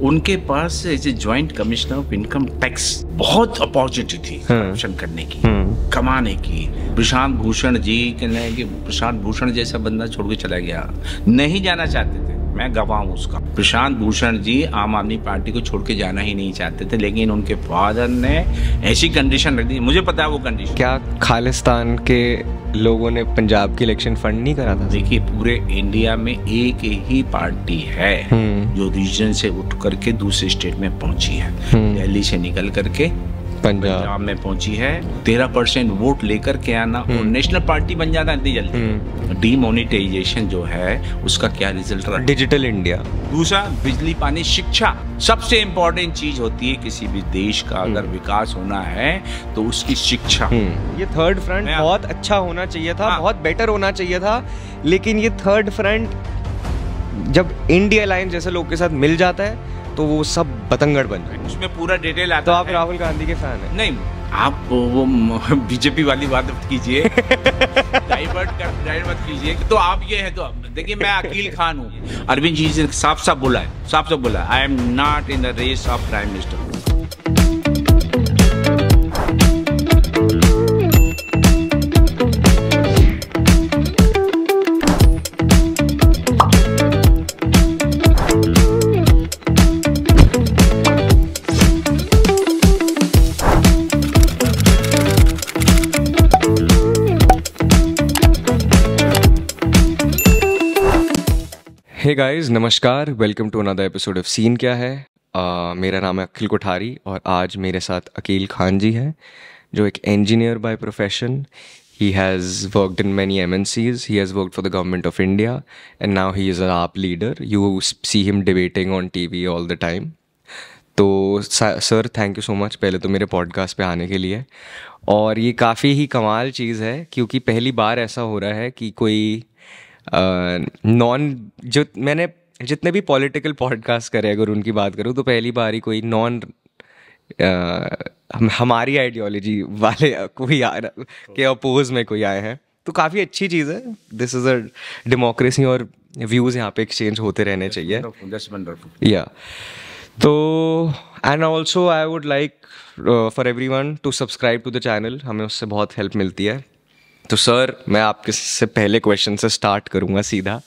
उनके पास as a joint commissioner of income tax बहुत अपॉर्चुनिटी थी करप्शन करने की, कमाने की। प्रशांत भूषण जी कहने कि प्रशांत भूषण जैसा बंदा छोड़ के चला गया, नहीं जाना चाहते थे, मैं गवाह हूं उसका। प्रशांत भूषण जी आम आदमी पार्टी को छोड़ के जाना ही नहीं चाहते थे, लेकिन उनके फादर ने ऐसी कंडीशन रख दी, मुझे पता है वो कंडीशन। क्या खालिस्तान के लोगों ने पंजाब की इलेक्शन फंड नहीं करा था? देखिए, पूरे इंडिया में एक ही पार्टी है जो रीजन से उठ करके दूसरे स्टेट में पहुंची है। दिल्ली से निकल करके पंजाब में पहुंची है। 13% वोट लेकर के आना और नेशनल पार्टी बन जाना इतनी जल्दी। डीमोनेटाइजेशन जो है उसका क्या रिजल्ट रहा? Digital India. दूसरा, बिजली, पानी, शिक्षा। सबसे इम्पोर्टेंट चीज होती है किसी भी देश का अगर विकास होना है तो उसकी शिक्षा। ये थर्ड फ्रंट बहुत अच्छा होना चाहिए था, बहुत बेटर होना चाहिए था, लेकिन ये थर्ड फ्रंट जब इंडिया अलायंस जैसे लोग के साथ मिल जाता है तो वो सब बतंगड़ बन जाए। उसमें पूरा डिटेल आता तो आप राहुल गांधी के फैन हैं? नहीं, आप वो बीजेपी वाली बात मत कीजिए, डाइवर्ट मत कीजिए। तो आप ये है, तो देखिए मैं अकील खान हूँ। अरविंद जी ने साफ साफ बोला है, I am not in the race of prime minister. Hey guys, namaskar, welcome to another episode of scene क्या है। मेरा नाम है अखिल कोठारी और आज मेरे साथ अकील खान जी हैं, जो एक engineer by profession. He has worked in many MNCs, he has worked for the government of India and now he is a AAP leader. You see him debating on TV all the time. तो sir, thank you so much पहले तो मेरे podcast पे आने के लिए। और ये काफ़ी ही कमाल चीज़ है क्योंकि पहली बार ऐसा हो रहा है कि कोई जो मैंने जितने भी पॉलिटिकल पॉडकास्ट करे अगर उनकी बात करूँ तो पहली बार ही कोई हमारी आइडियोलॉजी वाले कोई के अपोज में कोई आए हैं, तो काफ़ी अच्छी चीज़ है। दिस इज़ अ डेमोक्रेसी और व्यूज़ यहाँ पे एक्सचेंज होते रहने चाहिए। या तो and also I would like for everyone to subscribe to the channel, हमें उससे बहुत हेल्प मिलती है। तो सर, मैं आपके से पहले क्वेश्चन से स्टार्ट करूंगा सीधा,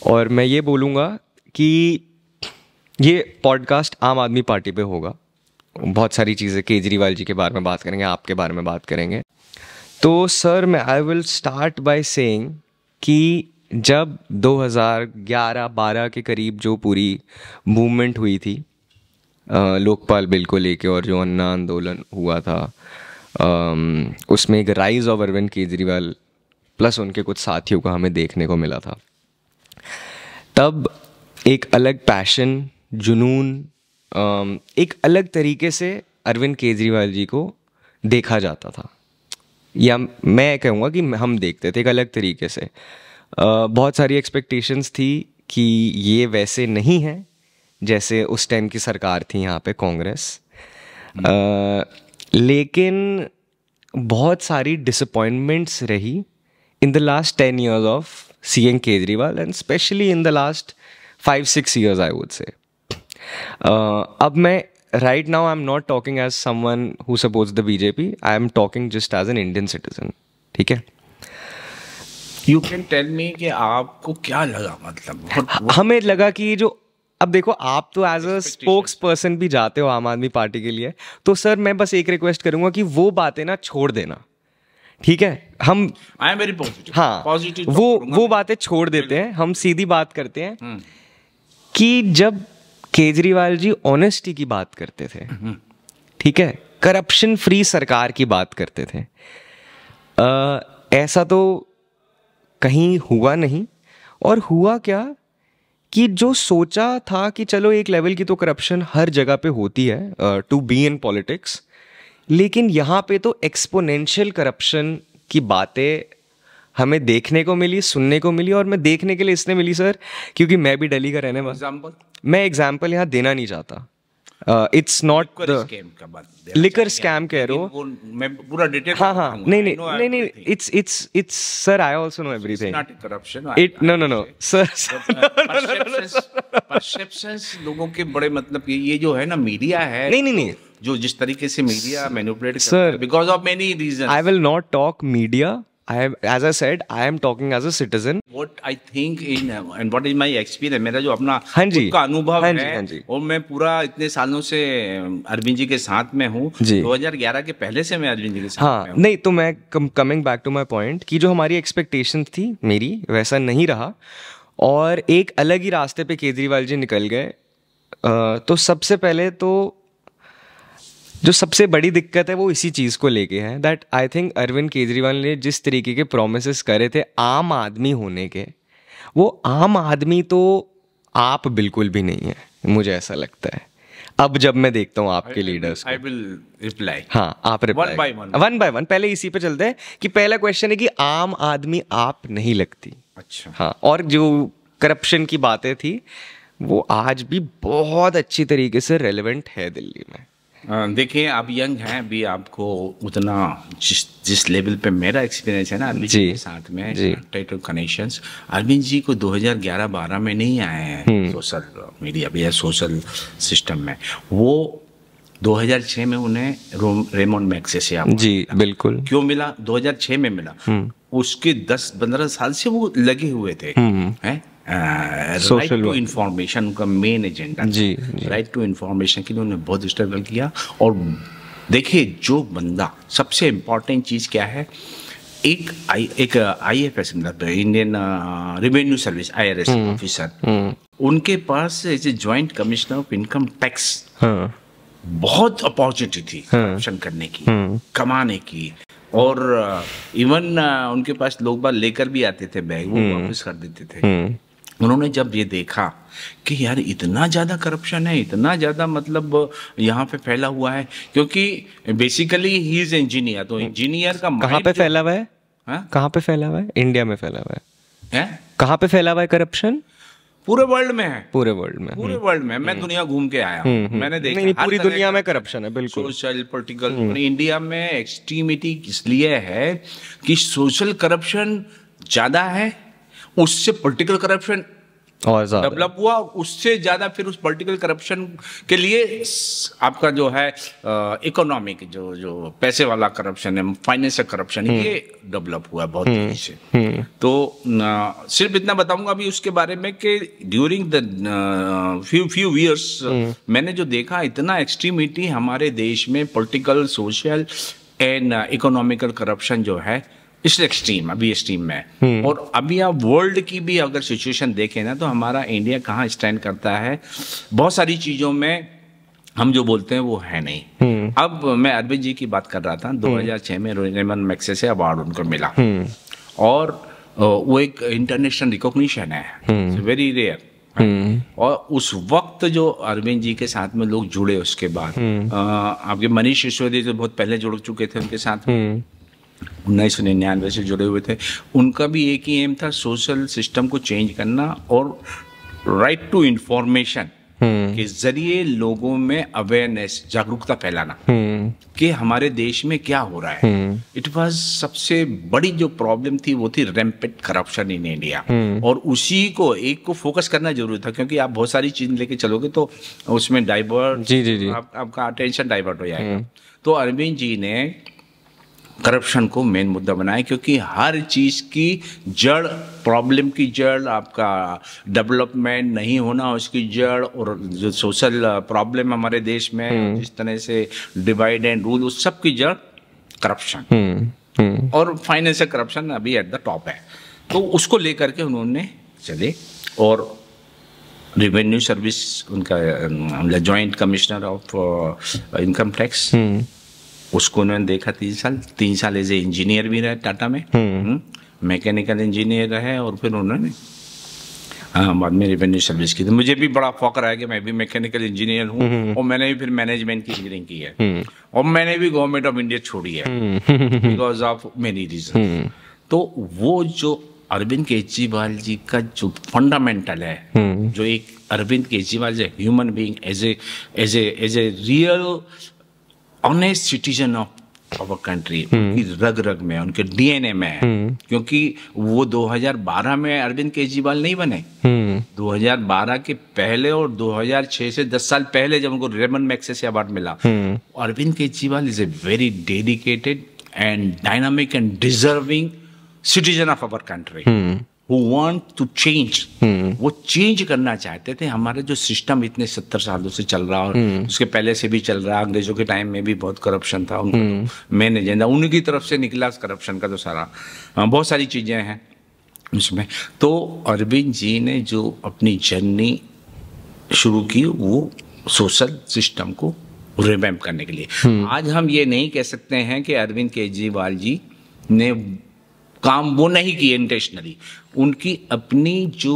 और मैं ये बोलूँगा कि ये पॉडकास्ट आम आदमी पार्टी पे होगा। बहुत सारी चीज़ें, केजरीवाल जी के बारे में बात करेंगे, आपके बारे में बात करेंगे। तो sir, I will start by saying कि जब 2011-12 के करीब जो पूरी मूवमेंट हुई थी लोकपाल बिल को लेके और जो अन्ना आंदोलन हुआ था, उसमें एक rise of Arvind Kejriwal plus उनके कुछ साथियों का हमें देखने को मिला था। तब एक अलग पैशन, जुनून, एक अलग तरीके से अरविंद केजरीवाल जी को देखा जाता था, या मैं कहूँगा कि हम देखते थे एक अलग तरीके से। बहुत सारी एक्सपेक्टेशंस थी कि ये वैसे नहीं है जैसे उस टाइम की सरकार थी यहाँ पे कांग्रेस, लेकिन बहुत सारी डिसअपॉइंटमेंट्स रही in the last 10 years of CM Kejriwal and specially in the last 5-6 years I would say. अब मैं right now I am not talking as someone who supports the BJP, I am talking just as an Indian citizen, ठीक है? You can tell me कि आपको क्या लगा, मतलब हमें लगा कि जो, अब देखो, आप तो एज अ स्पोक्स पर्सन भी जाते हो आम आदमी पार्टी के लिए, तो सर मैं बस एक रिक्वेस्ट करूंगा कि वो बातें ना छोड़ देना, ठीक है? हम आई एम वेरी पॉजिटिव, हाँ, पॉजिटिव वो बातें छोड़ देते हैं, हम सीधी बात करते हैं कि जब केजरीवाल जी ऑनेस्टी की बात करते थे, ठीक है, करप्शन फ्री सरकार की बात करते थे, ऐसा तो कहीं हुआ नहीं। और हुआ क्या कि जो सोचा था कि चलो एक लेवल की तो करप्शन हर जगह पे होती है टू बी इन पॉलिटिक्स, लेकिन यहाँ पे तो एक्सपोनेंशियल करप्शन की बातें हमें देखने को मिली, सुनने को मिली। और मैं देखने के लिए इसलिए मिली सर क्योंकि मैं भी दिल्ली का रहने वाला। मैं एग्जाम्पल यहाँ देना नहीं चाहता, it's not the liquor scam कह रहे हो, मैं पूरा डिटेल, हाँ हाँ, नहीं, it's sir, I also know everything, not corruption, it know sir, perceptions लोगों के बड़े, मतलब ये जो है ना मीडिया है, नहीं, जो जिस तरीके से मीडिया मैनिपुलेट करता है because of many reason. I will not talk media, as I said, I am talking as a citizen. What I think in and what is my experience, मेरा जो अपना खुद का अनुभव है, और मैं पूरा इतने सालों से अरविंद जी के साथ में हूँ, 2011 के पहले से मैं अरविंद जी के साथ में हूँ। नहीं तो मैं coming back to my point कि जो हमारी एक्सपेक्टेशन थी मेरी, वैसा नहीं रहा, और एक अलग ही रास्ते पे केजरीवाल जी निकल गए। तो सबसे पहले तो जो सबसे बड़ी दिक्कत है वो इसी चीज़ को लेके है, that I think Arvind Kejriwal ने जिस तरीके के प्रोमिसेस करे थे आम आदमी होने के, वो आम आदमी तो आप बिल्कुल भी नहीं है, मुझे ऐसा लगता है। अब जब मैं देखता हूँ आपके लीडर्स को, आई विल रिप्लाई, हाँ आप रिप्लाई वन बाय वन। पहले इसी पे चलते हैं कि पहला क्वेश्चन है कि आम आदमी आप नहीं लगती। अच्छा, हाँ, और जो करप्शन की बातें थी वो आज भी बहुत अच्छी तरीके से रेलेवेंट है दिल्ली में। देखिए आप यंग हैं, अभी आपको उतना जिस लेवल पे मेरा एक्सपीरियंस है ना अरविंद जी के साथ में, टाइटल कनेक्शंस, अरविंद जी को 2011-12 में नहीं आए हैं सोशल मीडिया भी या सोशल सिस्टम में, वो 2006 में उन्हें रेमोंड मैग्सेसे जी बिल्कुल क्यों मिला, 2006 में मिला, उसके 10-15 साल से वो लगे हुए थे, हैं राइट टू इंफॉर्मेशन उनका main agenda, right to information के लिए उन्होंने बहुत स्ट्रगल किया। और देखिए जो बंदा, सबसे इम्पोर्टेंट चीज़ क्या है, एक IFS मतलब Indian revenue service IRS officer, उनके पास as a joint commissioner of income tax बहुत अपॉर्चुनिटी थी करप्शन करने की, कमाने की, और इवन उनके पास लोग बाग लेकर भी आते थे बैग, वो वापस कर देते थे। उन्होंने जब ये देखा कि यार इतना ज़्यादा करप्शन है, इतना ज़्यादा मतलब यहाँ पे फैला हुआ है, क्योंकि बेसिकली ही इज इंजीनियर, तो इंजीनियर का कहाँ पे फैला हुआ है, कहाँ पे फैला हुआ है, इंडिया में फैला हुआ है, कहाँ पे फैला हुआ है करप्शन? पूरे वर्ल्ड में है, पूरे वर्ल्ड में मैं दुनिया घूम के आया हूँ, मैंने देखा नहीं, पूरी दुनिया में करप्शन है, बिल्कुल सोशल पॉलिटिकल। इंडिया में एक्सट्रीमिटी इसलिए है कि सोशल करप्शन ज्यादा है, उससे पॉलिटिकल करप्शन और डेवलप हुआ, उससे ज्यादा फिर उस पॉलिटिकल करप्शन के लिए आपका जो है इकोनॉमिक जो पैसे वाला करप्शन है, फाइनेंशियल करप्शन, ये डेवलप हुआ बहुत तेजी से। तो सिर्फ इतना बताऊंगा अभी उसके बारे में कि ड्यूरिंग द फ्यू इयर्स मैंने जो देखा, इतना एक्सट्रीमिटी हमारे देश में political, social and economical corruption जो है इस एक्सट्रीम, अभी एक्सट्रीम में। और अभी आप वर्ल्ड की भी अगर सिचुएशन देखें ना, तो हमारा इंडिया कहाँ स्टैंड करता है, बहुत सारी चीज़ों में हम जो बोलते हैं वो है नहीं। अब मैं अरविंद जी की बात कर रहा था, 2006 में रेमंड मैग्सेसे अवार्ड उनको मिला, और वो एक इंटरनेशनल रिकॉग्निशन है, वेरी रेयर। और उस वक्त जो अरविंद जी के साथ में लोग जुड़े, उसके बाद आपके मनीष सिसोदिया जो बहुत पहले जुड़ चुके थे उनके साथ में, 1999 से जुड़े हुए थे, उनका भी एक ही एम था, सोशल सिस्टम को चेंज करना और राइट टू इंफॉर्मेशन के जरिए लोगों में अवेयरनेस, जागरूकता फैलाना कि हमारे देश में क्या हो रहा है। इट वाज सबसे बड़ी जो प्रॉब्लम थी वो थी रैम्पेंट करप्शन इन इंडिया, और उसी को एक को फोकस करना जरूरी था, क्योंकि आप बहुत सारी चीज लेके चलोगे तो उसमें डाइवर्ट, आपका अटेंशन डाइवर्ट हो जाएगा। तो अरविंद जी ने करप्शन को मेन मुद्दा बनाया, क्योंकि हर चीज़ की जड़, प्रॉब्लम की जड़, आपका डेवलपमेंट नहीं होना उसकी जड़, और जो सोशल प्रॉब्लम हमारे देश में जिस तरह से डिवाइड एंड रूल, उस सब की जड़ करप्शन, और फाइनेंशियल करप्शन अभी एट द टॉप है। तो उसको लेकर के उन्होंने चले, और रेवेन्यू सर्विस उनका joint commissioner of income tax, उसको उन्होंने देखा 3 साल एज ए इंजीनियर भी रहे टाटा में, मैकेनिकल इंजीनियर रहे, और फिर उन्होंने बाद में रेवेन्यू सर्विस की। तो मुझे भी बड़ा फख्र है कि मैं भी मैकेनिकल इंजीनियर हूँ, और मैंने भी फिर मैनेजमेंट की इंजीनियरिंग की है, और मैंने भी गवर्नमेंट ऑफ इंडिया छोड़ी है बिकॉज ऑफ मेनी रीजन। तो वो जो अरविंद केजरीवाल जी का जो फंडामेंटल है, जो एक अरविंद केजरीवाल जो human being as a real honest citizen of our country, उनकी रग रग में, उनके डीएनए में है। क्योंकि वो 2012 में अरविंद केजरीवाल नहीं बने। 2012 के पहले और 2006 से 10 साल पहले जब उनको रेमन मैग्सेसे अवार्ड मिला, Arvind Kejriwal is a very dedicated and dynamic and deserving citizen of our country who want to change। वो चेंज करना चाहते थे। हमारा जो सिस्टम इतने 70 सालों से चल रहा, और उसके पहले से भी चल रहा, अंग्रेजों के टाइम में भी बहुत करप्शन था, उनका मेन एजेंडा उन्हीं तरफ से निकला करप्शन का, तो सारा बहुत सारी चीजें हैं उसमें। तो अरविंद जी ने जो अपनी जर्नी शुरू की वो सोशल सिस्टम को रिवैम्प करने के लिए। आज हम ये नहीं कह सकते हैं कि अरविंद केजरीवाल जी ने काम वो नहीं किए इंटेंशनली। उनकी अपनी जो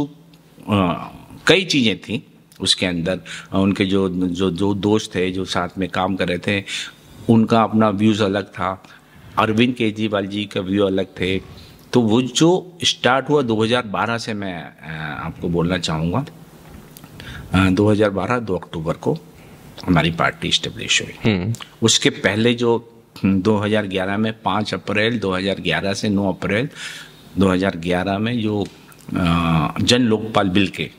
कई चीज़ें थी उसके अंदर, उनके जो दोस्त थे जो साथ में काम कर रहे थे, उनका अपना व्यूज़ अलग था, अरविंद केजरीवाल जी का व्यू अलग थे। तो वो जो स्टार्ट हुआ 2012 से, मैं आपको बोलना चाहूँगा 2012 2 अक्टूबर को हमारी पार्टी इस्टेब्लिश हुई। उसके पहले जो 2011 में 5 अप्रैल 2011 से 9 अप्रैल 2011 में जो जन लोकपाल बिल के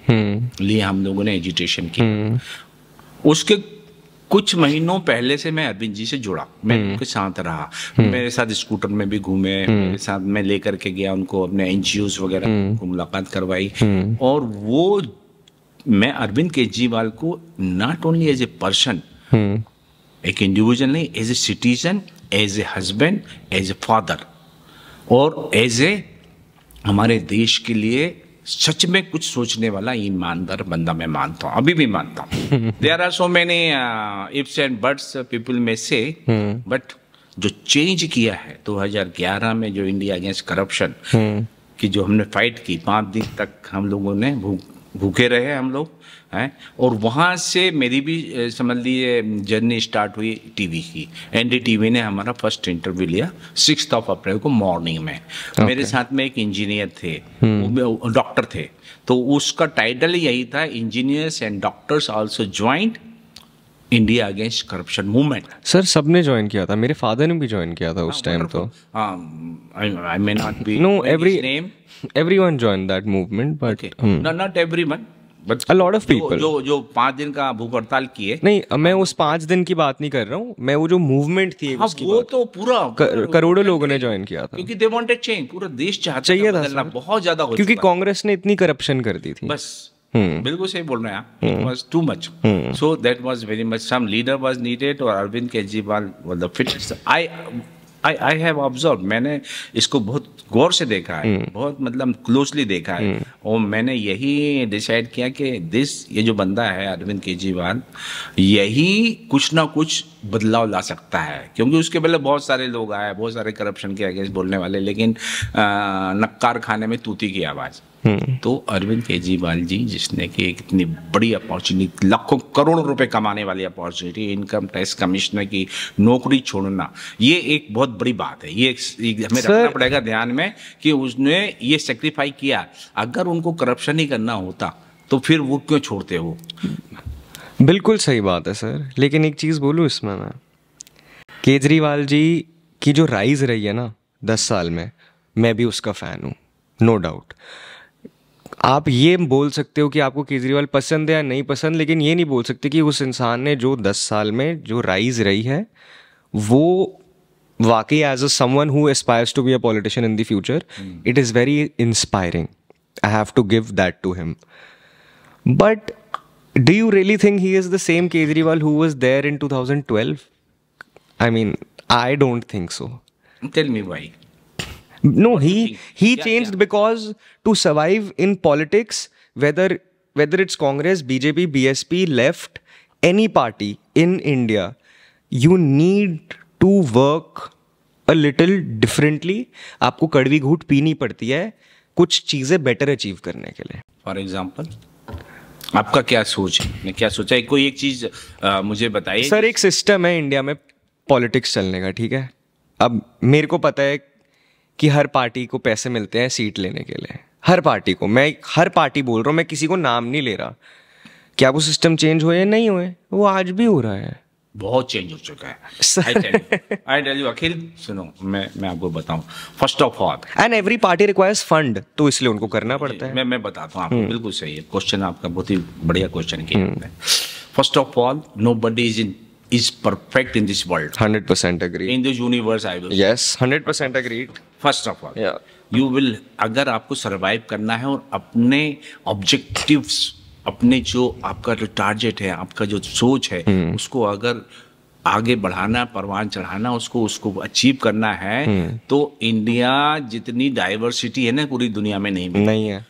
लिए हम लोगों ने एजिटेशन की, उसके कुछ महीनों पहले से मैं अरविंद जी से जुड़ा, मैं उनके साथ रहा, मेरे साथ स्कूटर में भी घूमे, मेरे साथ मैं लेकर के गया उनको, अपने एनजीओज वगैरह को मुलाकात करवाई। और वो मैं अरविंद केजरीवाल को not only as a person, एक इंडिविजुअल नहीं, as a citizen, as a husband, as a father, और एज ए हमारे देश के लिए सच में कुछ सोचने वाला ईमानदार बंदा मैं मानता हूँ, अभी भी मानता हूँ। There are so many ifs and buts people में से, बट जो चेंज किया है 2011 में, जो इंडिया अगेंस्ट करप्शन की जो हमने फाइट की, 5 दिन तक हम लोगों ने भूखे रहे हम लोग हैं, और वहाँ से मेरी भी समझ लीजिए जर्नी स्टार्ट हुई टीवी की। एनडीटीवी ने हमारा फर्स्ट इंटरव्यू लिया 6 अप्रैल को मॉर्निंग में। मेरे साथ में एक इंजीनियर थे, वो डॉक्टर थे, तो उसका टाइटल यही था, engineers and doctors also joint India against corruption movement. Sir सबने ज्वाइन किया था, मेरे फादर ने भी ज्वाइन किया था उस टाइम। तो I may not be know everyone joined that movement, but not everyone, but a lot of people जो 5 दिन का भूख हड़ताल किए। नहीं, मैं उस 5 दिन की बात नहीं कर रहा हूँ, मैं वो जो मूवमेंट थी उसकी वो तो पूरा करोड़ों लोगों ने ज्वाइन किया था, क्योंकि दे वांटेड चेंज, पूरा देश चाहिए था, बहुत ज्यादा हो, क्योंकि कांग्रेस ने इतनी करप्शन कर दी थी। बस बिल्कुल सही बोल रहे हैं आप, it was too much, so that was very much, some leader was needed, और Arvind Kejriwal was the fittest. I have observe, मैंने इसको बहुत गौर से देखा है, बहुत मतलब क्लोजली देखा है, और मैंने यही डिसाइड किया कि ये जो बंदा है अरविंद केजरीवाल, यही कुछ ना कुछ बदलाव ला सकता है। क्योंकि उसके पहले बहुत सारे लोग आए, बहुत सारे करप्शन के अगेंस्ट बोलने वाले, लेकिन नक्कार खाने में तूती की आवाज़। तो अरविंद केजरीवाल जी, जिसने कि एक इतनी बड़ी अपॉर्चुनिटी, लाखों करोड़ों रुपए कमाने वाली अपॉर्चुनिटी, इनकम टैक्स कमिश्नर की नौकरी छोड़ना, ये एक बहुत बड़ी बात है। ये हमें रखना पड़ेगा ध्यान में कि उसने ये सेक्रीफाई किया। अगर उनको करप्शन ही करना होता तो फिर वो क्यों छोड़ते हो? बिल्कुल सही बात है सर, लेकिन एक चीज़ बोलूँ इसमें मैं, केजरीवाल जी की जो राइज रही है ना 10 साल में, मैं भी उसका फ़ैन हूँ, नो डाउट। आप ये बोल सकते हो कि आपको केजरीवाल पसंद है या नहीं पसंद, लेकिन ये नहीं बोल सकते कि उस इंसान ने जो 10 साल में जो राइज रही है वो वाकई as a someone who aspires to be a politician in the future, it is very inspiring. I have to give that to him. But do you really think he is the same Kejriwal who was there in 2012? I mean, I don't think so. Tell me why. No, he changed because to survive in politics, whether it's Congress, BJP, BSP, left, any party in India, you need to work a little differently. आपको कड़वी घूंट पीनी पड़ती है कुछ चीज़ें better achieve करने के लिए। फॉर एग्जाम्पल आपका क्या सोच है? ने क्या सोचा है? कोई एक चीज मुझे बताइए। सर एक सिस्टम है इंडिया में पॉलिटिक्स चलने का, ठीक है। अब मेरे को पता है कि हर पार्टी को पैसे मिलते हैं सीट लेने के लिए, हर पार्टी को, मैं हर पार्टी बोल रहा हूँ, मैं किसी को नाम नहीं ले रहा। क्या वो सिस्टम चेंज हुए या नहीं हुए? वो आज भी हो रहा है, बहुत चेंज हो चुका है। आई टेल यू अखिल, सुनो, मैं आपको बताऊं, first of all, and every party requires fund, तो इसलिए उनको करना पड़ता है। मैं बताता हूँ आपको, बिल्कुल सही है क्वेश्चन आपका, बहुत ही बढ़िया क्वेश्चन किया आपने। First of all, nobody is perfect in this world. 100% agree. In this universe, I will. Yes, 100% agreed. First of all, Yeah. you will, अगर आपको सरवाइव करना है और अपने ऑब्जेक्टिव्स, अपने जो आपका जो टारगेट है, आपका जो सोच है, उसको अगर आगे बढ़ाना, परवान चढ़ाना, उसको अचीव करना है, तो इंडिया जितनी डाइवर्सिटी है ना पूरी दुनिया में नहीं है।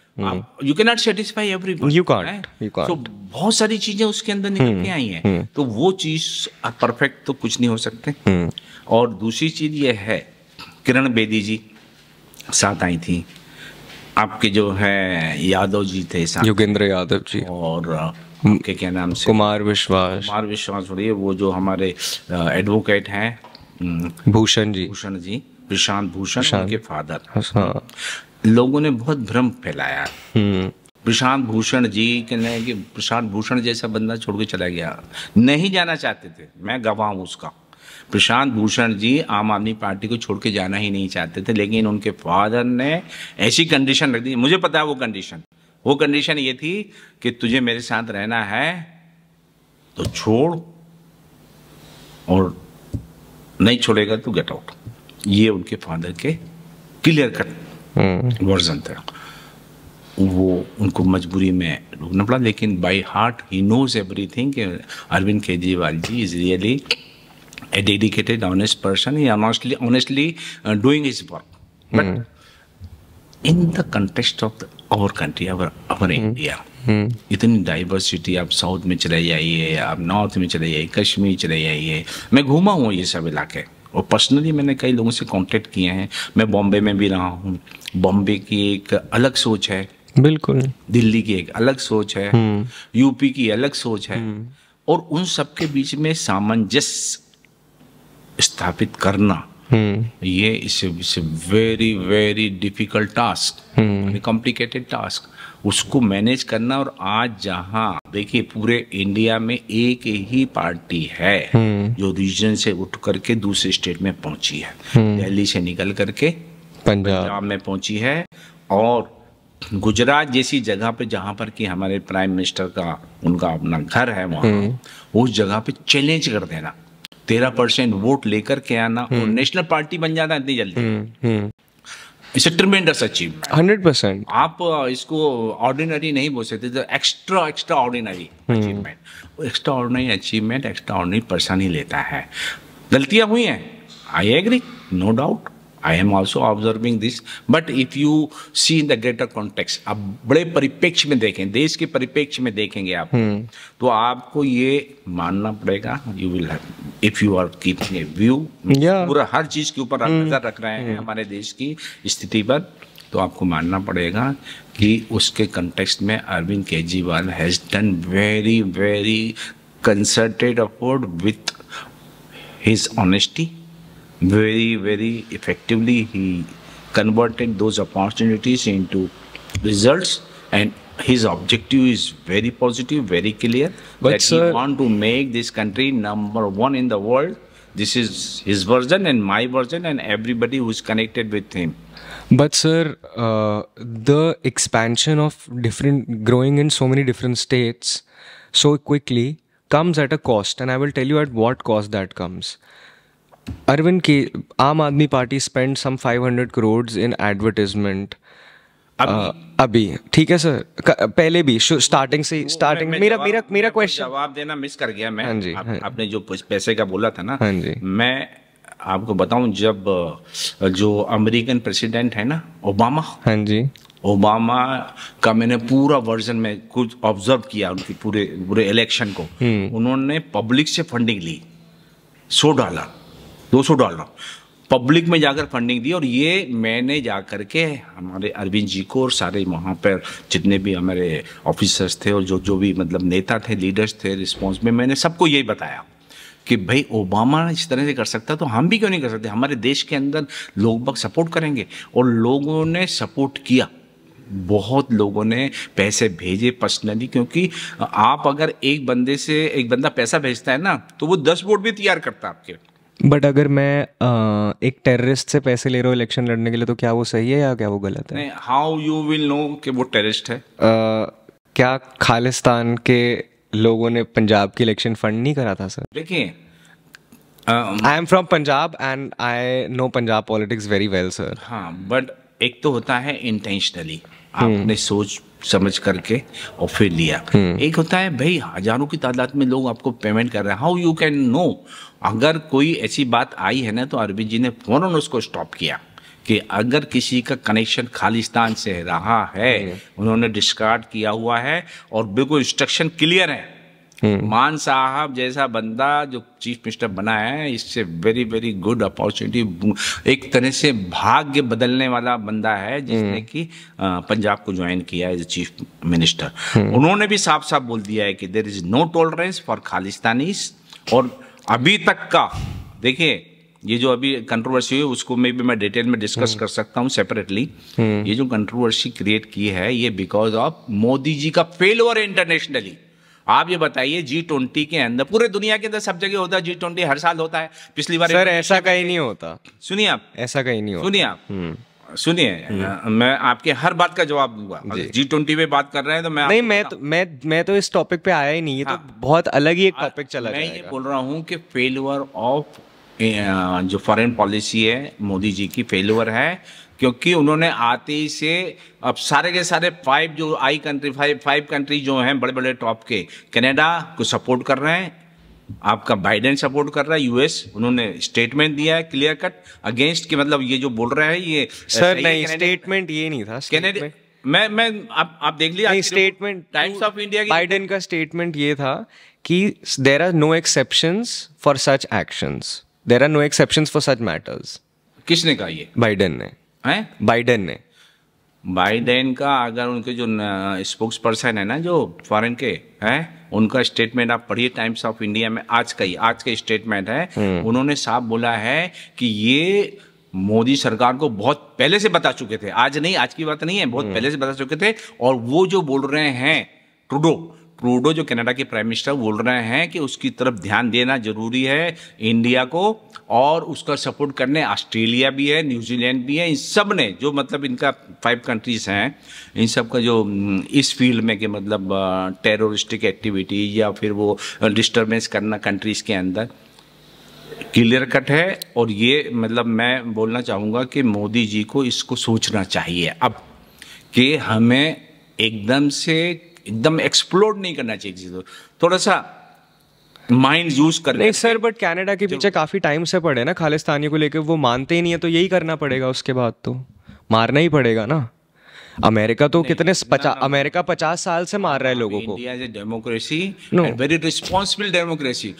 You can not satisfy everyone, you can't. तो बहुत सारी चीजें उसके अंदर निकल के आई हैं, तो वो चीज परफेक्ट तो कुछ नहीं हो सकते। और दूसरी चीज ये है, किरण बेदी जी साथ आई थी, आपके जो है यादव जी थे साथ, योगेंद्र यादव जी, और आपके क्या नाम से, कुमार विश्वास हो रही है, वो जो हमारे एडवोकेट हैं भूषण जी, प्रशांत भूषण, उनके फादर। लोगों ने बहुत भ्रम फैलाया प्रशांत भूषण जी कहने कि प्रशांत भूषण जैसा बंदा छोड़ के चला गया, नहीं जाना चाहते थे, मैं गवाह हूं उसका। प्रशांत भूषण जी आम आदमी पार्टी को छोड़ के जाना ही नहीं चाहते थे, लेकिन उनके फादर ने ऐसी कंडीशन रख दी, मुझे पता है वो कंडीशन ये थी कि तुझे मेरे साथ रहना है तो छोड़, और नहीं छोड़ेगा तो गेट आउट। ये उनके फादर के क्लियर कट वर्जन था। वो उनको मजबूरी में रुकना पड़ा, लेकिन by heart he knows everything कि Arvind Kejriwal ji is really a dedicated, honest person. He honestly doing his work. But in the context of our country, our India, इतनी डाइवर्सिटी, आप साउथ में चले जाइए, आप नॉर्थ में चले जाइए, कश्मीर चले जाइए, मैं घूमा हूँ ये सब इलाके, और पर्सनली मैंने कई लोगों से कांटेक्ट किए हैं। मैं बॉम्बे में भी रहा हूँ, बॉम्बे की एक अलग सोच है, बिल्कुल, दिल्ली की एक अलग सोच है, यूपी की अलग सोच है, और उन सब के बीच में सामंजस्य स्थापित करना, ये it's very very difficult task, complicated task, उसको मैनेज करना। और आज जहां देखिए पूरे इंडिया में एक ही पार्टी है जो रीजन से उठ करके दूसरे स्टेट में पहुंची है, दिल्ली से निकल करके पंजाब में पहुंची है, और गुजरात जैसी जगह पे जहां पर कि हमारे प्राइम मिनिस्टर का उनका अपना घर है, वहां उस जगह पे चैलेंज कर देना, 13% वोट लेकर के आना और नेशनल पार्टी बन जाना इतनी जल्दी, इट्स अ ट्रेमेंडस अचीवमेंट। 100%। आप इसको ऑर्डिनरी नहीं बोल सकते, तो extraordinary achievement. Extraordinary achievement extraordinary person ही लेता है। गलतियां हुई हैं, I agree, no doubt, I am also observing this, but if you see in the greater context, आप बड़े परिप्रेक्ष्य में देखें, देश के परिप्रेक्ष्य में देखेंगे आप, तो आपको ये मानना पड़ेगा, you will, if you are keeping a view, पूरा हर चीज के ऊपर आप नजर रख रहे हैं हमारे देश की स्थिति पर, तो आपको मानना पड़ेगा कि उसके कॉन्टेक्स्ट में Arvind Kejriwal has done very very concerted effort with his honesty, very very effectively he converted those opportunities into results, and his objective is very positive, very clear, but that he want to make this country #1 in the world. This is his version and my version and everybody who is connected with him. But sir, the expansion of growing in so many different states so quickly comes at a cost, and I will tell you at what cost that comes. Arvind की Aam Aadmi Party spend some 500 crores in advertisement अभी, ठीक है sir, पहले भी starting मेरा question जवाब देना miss कर गया मैं। हाँ जी, आपने जो पैसे का बोला था ना, हाँ जी, मैं आपको बताऊं, जब जो अमेरिकन प्रेसिडेंट है ना ओबामा, हाँ जी, ओबामा का मैंने पूरा वर्जन में कुछ ऑब्जर्व किया, उनकी पूरे इलेक्शन को, उन्होंने पब्लिक से फंडिंग ली, $100 $200 पब्लिक में जाकर फंडिंग दी, और ये मैंने जाकर के हमारे अरविंद जी को और सारे वहाँ पर जितने भी हमारे ऑफिसर्स थे और जो भी मतलब नेता थे, लीडर्स थे रिस्पॉन्स में, मैंने सबको यही बताया कि भाई ओबामा इस तरह से कर सकता तो हम भी क्यों नहीं कर सकते। हमारे देश के अंदर लोग सपोर्ट करेंगे, और लोगों ने सपोर्ट किया। बहुत लोगों ने पैसे भेजे पर्सनली, क्योंकि आप अगर एक बंदा पैसा भेजता है ना, तो वो 10 वोट भी तैयार करता है आपके। बट अगर मैं एक टेररिस्ट से पैसे ले रहा हूँ इलेक्शन लड़ने के लिए, तो क्या वो सही है या क्या वो गलत है? नहीं, हाउ यू विल नो कि वो टेररिस्ट है? क्या खालिस्तान के लोगों ने पंजाब की इलेक्शन फंड नहीं करा था सर? देखिए, I am from Punjab and I know Punjab politics very well sir. हाँ, बट एक तो होता है इंटेंशनली, आपने सोच समझ करके और फिर लिया। एक होता है भाई हजारों की तादाद में लोग आपको पेमेंट कर रहे हैं, हाउ यू कैन नो? अगर कोई ऐसी बात आई है ना, तो अरविंद जी ने फौरन उसको स्टॉप किया कि अगर किसी का कनेक्शन खालिस्तान से रहा है, उन्होंने डिस्कार्ड किया हुआ है और बिल्कुल इंस्ट्रक्शन क्लियर है। मान साहब जैसा बंदा जो चीफ मिनिस्टर बना है, इससे वेरी वेरी गुड अपॉर्चुनिटी, एक तरह से भाग्य बदलने वाला बंदा है, जिसने कि पंजाब को ज्वाइन किया एज चीफ मिनिस्टर। उन्होंने भी साफ साफ बोल दिया है कि there is no tolerance for Khalistanis. और अभी तक का देखिए, ये जो अभी कंट्रोवर्सी है उसको मैं डिटेल में डिस्कस कर सकता हूँ सेपरेटली। ये जो कंट्रोवर्सी क्रिएट की है, ये बिकॉज ऑफ मोदी जी का फेलियर इंटरनेशनली। आप ये बताइए, G20 के अंदर, पूरे दुनिया के अंदर सब जगह होता है G20, हर साल होता है। पिछली बार सर ऐसा कहीं नहीं होता। सुनिए आप, ऐसा कहीं नहीं होता। सुनिए आप, सुनिए, मैं आपके हर बात का जवाब दूंगा। G20 पे बात कर रहे हैं तो मैं नहीं, मैं तो इस टॉपिक पे आया ही नहीं। ये तो बहुत अलग ही एक टॉपिक चला जाएगा। मैं ये बोल रहा हूँ कि फेलियर ऑफ जो फॉरेन पॉलिसी है मोदी जी की फेलियर है, क्योंकि उन्होंने आते ही से अब सारे के सारे फाइव कंट्री जो हैं बड़े बड़े टॉप के, कनाडा को सपोर्ट कर रहे हैं, आपका बाइडेन सपोर्ट कर रहा है, यूएस, उन्होंने स्टेटमेंट दिया है क्लियर कट अगेंस्ट के, मतलब ये जो बोल रहे हैं ये सर नहीं, स्टेटमेंट ये नहीं था। कनाडा मैं आप देख लिया स्टेटमेंट टाइम्स ऑफ इंडिया की, बाइडेन का स्टेटमेंट ये था कि there are no exceptions for such actions, there are no exceptions for such matters. किसने कहा ये? बाइडेन ने। बाइडेन ने। बाइडेन का, अगर उनके जो स्पोक्स पर्सन है ना जो फॉरेन के हैं, उनका स्टेटमेंट आप पढ़िए टाइम्स ऑफ इंडिया में, आज का स्टेटमेंट है। उन्होंने साफ बोला है कि ये मोदी सरकार को बहुत पहले से बता चुके थे, आज नहीं, आज की बात नहीं है, बहुत पहले से बता चुके थे। और वो जो बोल रहे हैं ट्रूडो जो कनाडा के प्राइम मिनिस्टर बोल रहे हैं कि उसकी तरफ ध्यान देना जरूरी है इंडिया को, और उसका सपोर्ट करने ऑस्ट्रेलिया भी है, न्यूजीलैंड भी है, इन सब ने जो मतलब इनका 5 कंट्रीज हैं, इन सब का जो इस फील्ड में कि मतलब टेररिस्टिक एक्टिविटी या फिर वो डिस्टर्बेंस करना कंट्रीज के अंदर क्लियर कट है। और ये मतलब मैं बोलना चाहूँगा कि मोदी जी को इसको सोचना चाहिए अब, कि हमें एकदम एक्सप्लोड नहीं करना चाहिए चीज़ों, थोड़ा सा माइंड यूज कर। नहीं सर, बट कनाडा के पीछे काफी टाइम से पड़े ना खालिस्तानियों को लेकर, वो मानते ही नहीं है, तो यही करना पड़ेगा, उसके बाद तो मारना ही पड़ेगा ना। अमेरिका तो अमेरिका 50 साल से मार रहा है लोगों को। India is a democracy, very responsible democracy.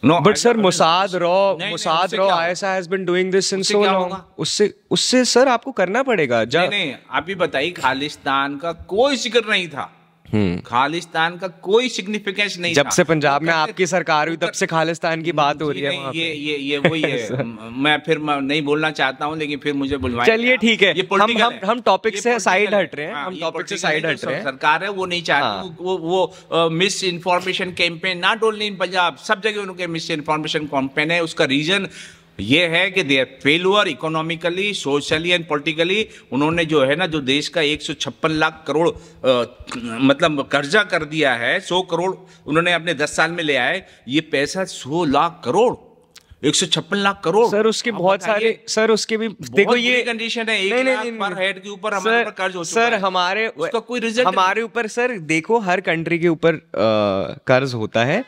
No, but sir, Mossad Raw ISI has been doing this since so long. उससे सर आपको करना पड़ेगा। नहीं, आप ही बताइए, खालिस्तान का कोई जिक्र नहीं था, खालिस्तान का कोई सिग्निफिकेंस नहीं जब से पंजाब में आपकी सरकार हुई तब से खालिस्तान की बात हो रही है वहाँ पे। ये वही है। मैं फिर नहीं बोलना चाहता हूँ, लेकिन फिर मुझे बुलवाएं। चलिए ठीक है, हम टॉपिक से साइड हट रहे हैं, हम टॉपिक से साइड हट रहे हैं। सरकार है वो नहीं चाहती, वो miss information campaign, not only in Punjab, सब जगह उनके मिस इन्फॉर्मेशन कैंपेन है। उसका रीजन ये है कि they are failure economically, socially and politically. उन्होंने जो है ना, जो देश का 156 लाख करोड़ मतलब कर्जा कर दिया है, 100 करोड़ उन्होंने अपने 10 साल में ले आए, ये पैसा 100 लाख करोड़, 156 लाख करोड़। सर उसके बहुत सारे, सर उसके भी देखो ये कंडीशन है, 1 लाख पर हेड के ऊपर हमारे ऊपर कर्ज हो चुका है। सर हमारे उसका कोई रिजल्ट हमारे ऊपर, सर देखो हर कंट्री के ऊपर कर्ज होता है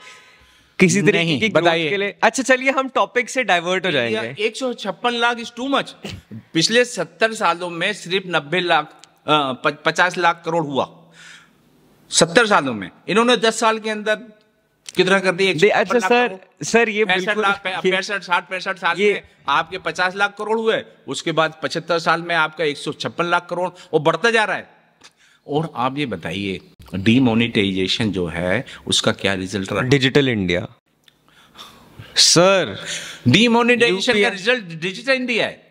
किसी तरीके की ग्रोथ के लिए। अच्छा चलिए हम टॉपिक से डाइवर्ट हो जाएंगे। 156 लाख इज टू मच। पिछले 70 सालों में सिर्फ 90 लाख 50 लाख करोड़ हुआ 70 सालों में। इन्होंने 10 साल के अंदर कितना कर दिया? अच्छा सर ये 65 साल में आपके 50 लाख करोड़ हुए, उसके बाद 75 साल में आपका 156 लाख करोड़, वो बढ़ता जा रहा है। और आप ये बताइए, डीमोनेटाइजेशन जो है उसका क्या रिजल्ट रहा? Digital India. सर डिमोनेटाइजेशन का रिजल्ट डिजिटल इंडिया है।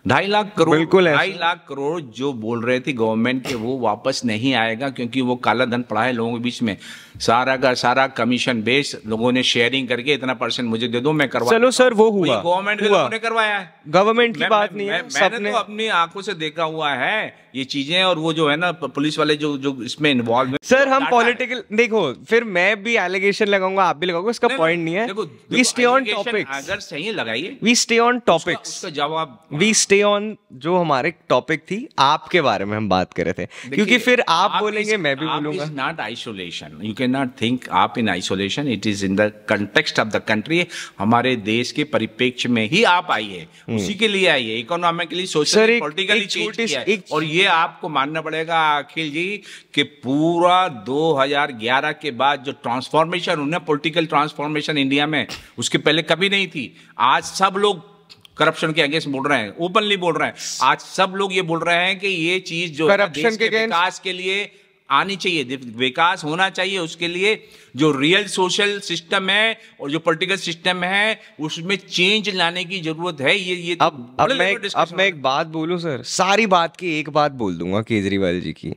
2.5 लाख करोड़, बिल्कुल 2.5 लाख करोड़ जो बोल रहे थे गवर्नमेंट के, वो वापस नहीं आएगा, क्योंकि वो काला धन पड़ा है लोगों के बीच में। सारा का सारा कमीशन बेस लोगों ने शेयरिंग करके इतना % मुझे दे दो, मैं करवा। चलो सर, वो हुआ, गवर्नमेंट के लोगों ने करवाया है, गवर्नमेंट की बात नहीं है। मैंने तो अपनी आंखों से देखा हुआ है ये चीजें, और वो जो है ना पुलिस वाले जो इसमें इन्वॉल्व है। सर हम पॉलिटिकल, देखो फिर मैं भी एलिगेशन लगाऊंगा, आप भी लगाओगे, इसका पॉइंट नहीं है। वी स्टे ऑन टॉपिक्स, अगर सही लगाइए, वी स्टे ऑन टॉपिक्स, उसका जवाब, वी स्टे ऑन जो हमारे टॉपिक थी, आपके बारे में हम बात कर रहे थे, क्योंकि फिर आप बोलेंगे मैं भी बोलूंगा। Not isolation, you can not think आप in isolation, it is in the context of the country. हमारे देश के परिप्रेक्ष्य में ही आप आई है, उसी के लिए आई है, इकोनॉमिकली, सोशली, पॉलिटिकली चेंज किया है। और ये आपको मानना पड़ेगा अखिल जी कि पूरा 2011 के बाद जो ट्रांसफॉर्मेशन हुई, पॉलिटिकल ट्रांसफॉर्मेशन इंडिया में, उसके पहले कभी नहीं थी। आज सब लोग करप्शन के अगेंस्ट बोल रहे हैं, ओपनली बोल रहे हैं। आज सब लोग ये बोल रहे हैं कि ये चीज जो करप्शन के विकास के लिए आनी चाहिए, विकास होना चाहिए, उसके लिए जो रियल सोशल सिस्टम है और जो पॉलिटिकल सिस्टम है उसमें चेंज लाने की जरूरत है। ये अब मैं एक बात बोलूं सर, सारी बात की एक बात बोल दूंगा केजरीवाल जी की।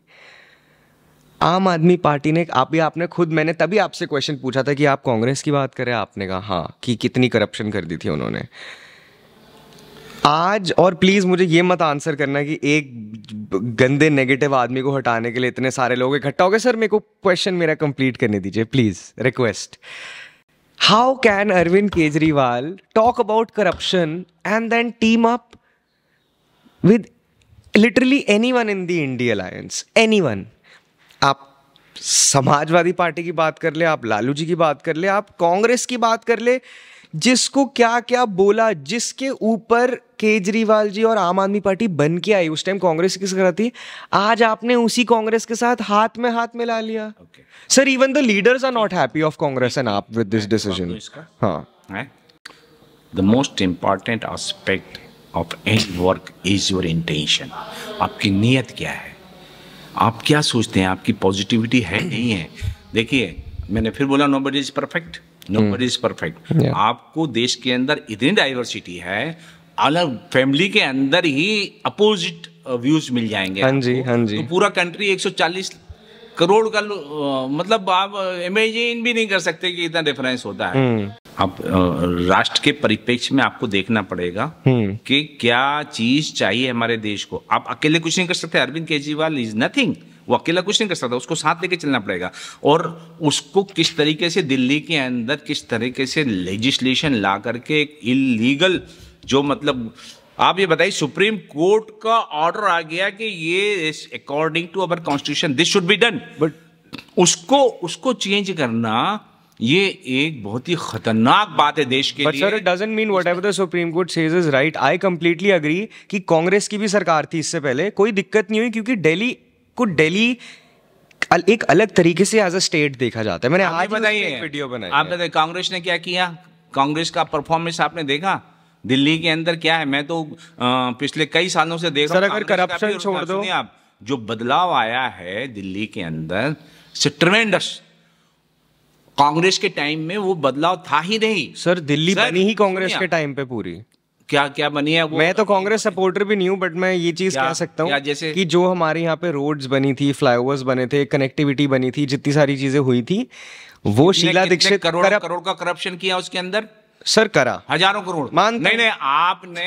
आम आदमी पार्टी ने, आपने खुद, मैंने तभी आपसे क्वेश्चन पूछा था कि आप कांग्रेस की बात करें, आपने कहा हाँ कि कितनी करप्शन कर दी थी उन्होंने। आज, और प्लीज मुझे ये मत आंसर करना कि एक गंदे नेगेटिव आदमी को हटाने के लिए इतने सारे लोग इकट्ठा हो गए। सर मेरे को क्वेश्चन मेरा कंप्लीट करने दीजिए please, request. How can Arvind Kejriwal talk about corruption and then team up with literally anyone in the India alliance, anyone? AAP Samajwadi party की बात कर ले, आप लालू जी की बात कर ले, आप कांग्रेस की बात कर ले, जिसको क्या क्या बोला, जिसके ऊपर केजरीवाल जी और आम आदमी पार्टी बन के आई, उस टाइम कांग्रेस किस तरह थी, आज आपने उसी कांग्रेस के साथ हाथ में ला लिया। Sir even the leaders are not happy of Congress and AAP with this decision. हाँ, the most important aspect of any work is your intention. आपकी नीयत क्या है, आप क्या सोचते हैं, आपकी पॉजिटिविटी है नहीं है। देखिए मैंने फिर बोला, nobody is perfect, nobody is perfect. आपको देश के अंदर इतनी डाइवर्सिटी है, अलग फैमिली के अंदर ही अपोजिट व्यूज मिल जाएंगे। हाँ जी, हाँ जी। तो पूरा कंट्री 140 करोड़ का, मतलब आप इमेजिन भी नहीं कर सकते कि इतना डिफरेंस होता है। अब राष्ट्र के परिप्रेक्ष्य में आपको देखना पड़ेगा कि क्या चीज चाहिए हमारे देश को। आप अकेले कुछ नहीं कर सकते। अरविंद केजरीवाल इज नथिंग, वो अकेला कुछ नहीं कर सकता, उसको साथ लेके चलना पड़ेगा। और उसको किस तरीके से दिल्ली के अंदर किस तरीके से लेजिस्लेशन ला करके एक इलीगल, जो मतलब आप ये बताइए, सुप्रीम कोर्ट का ऑर्डर आ गया कि ये according to our constitution this should be done, but उसको चेंज करना ये एक बहुत ही खतरनाक बात है देश के लिए। But sir, it doesn't mean whatever the Supreme Court says is right. I completely agree कि कांग्रेस की भी सरकार थी इससे पहले, कोई दिक्कत नहीं हुई, क्योंकि दिल्ली एक अलग तरीके से एज अ स्टेट देखा जाता है। मैंने आज बताइए वीडियो बनाई, आप बताइए कांग्रेस ने क्या किया, कांग्रेस का परफॉर्मेंस आपने देखा दिल्ली के अंदर क्या है। मैं तो पिछले कई सालों से देख रहा हूं। अगर करप्शन छोड़ दो, आप जो बदलाव आया है दिल्ली के अंदर, ट्रेमेंडस। कांग्रेस के टाइम में वो बदलाव था ही नहीं सर। दिल्ली बनी ही कांग्रेस के टाइम पे पूरी। क्या बनी है वो? मैं तो कांग्रेस सपोर्टर भी नहीं हूं, बट मैं ये चीज कह सकता हूँ जैसे कि जो हमारे यहाँ पे रोड्स बनी थी, फ्लाईओवर्स बने थे, कनेक्टिविटी बनी थी, जितनी सारी चीजें हुई थी, वो शीला दीक्षित करोड़ का करप्शन किया उसके अंदर। सर करा हजारों करोड़। नहीं, आपने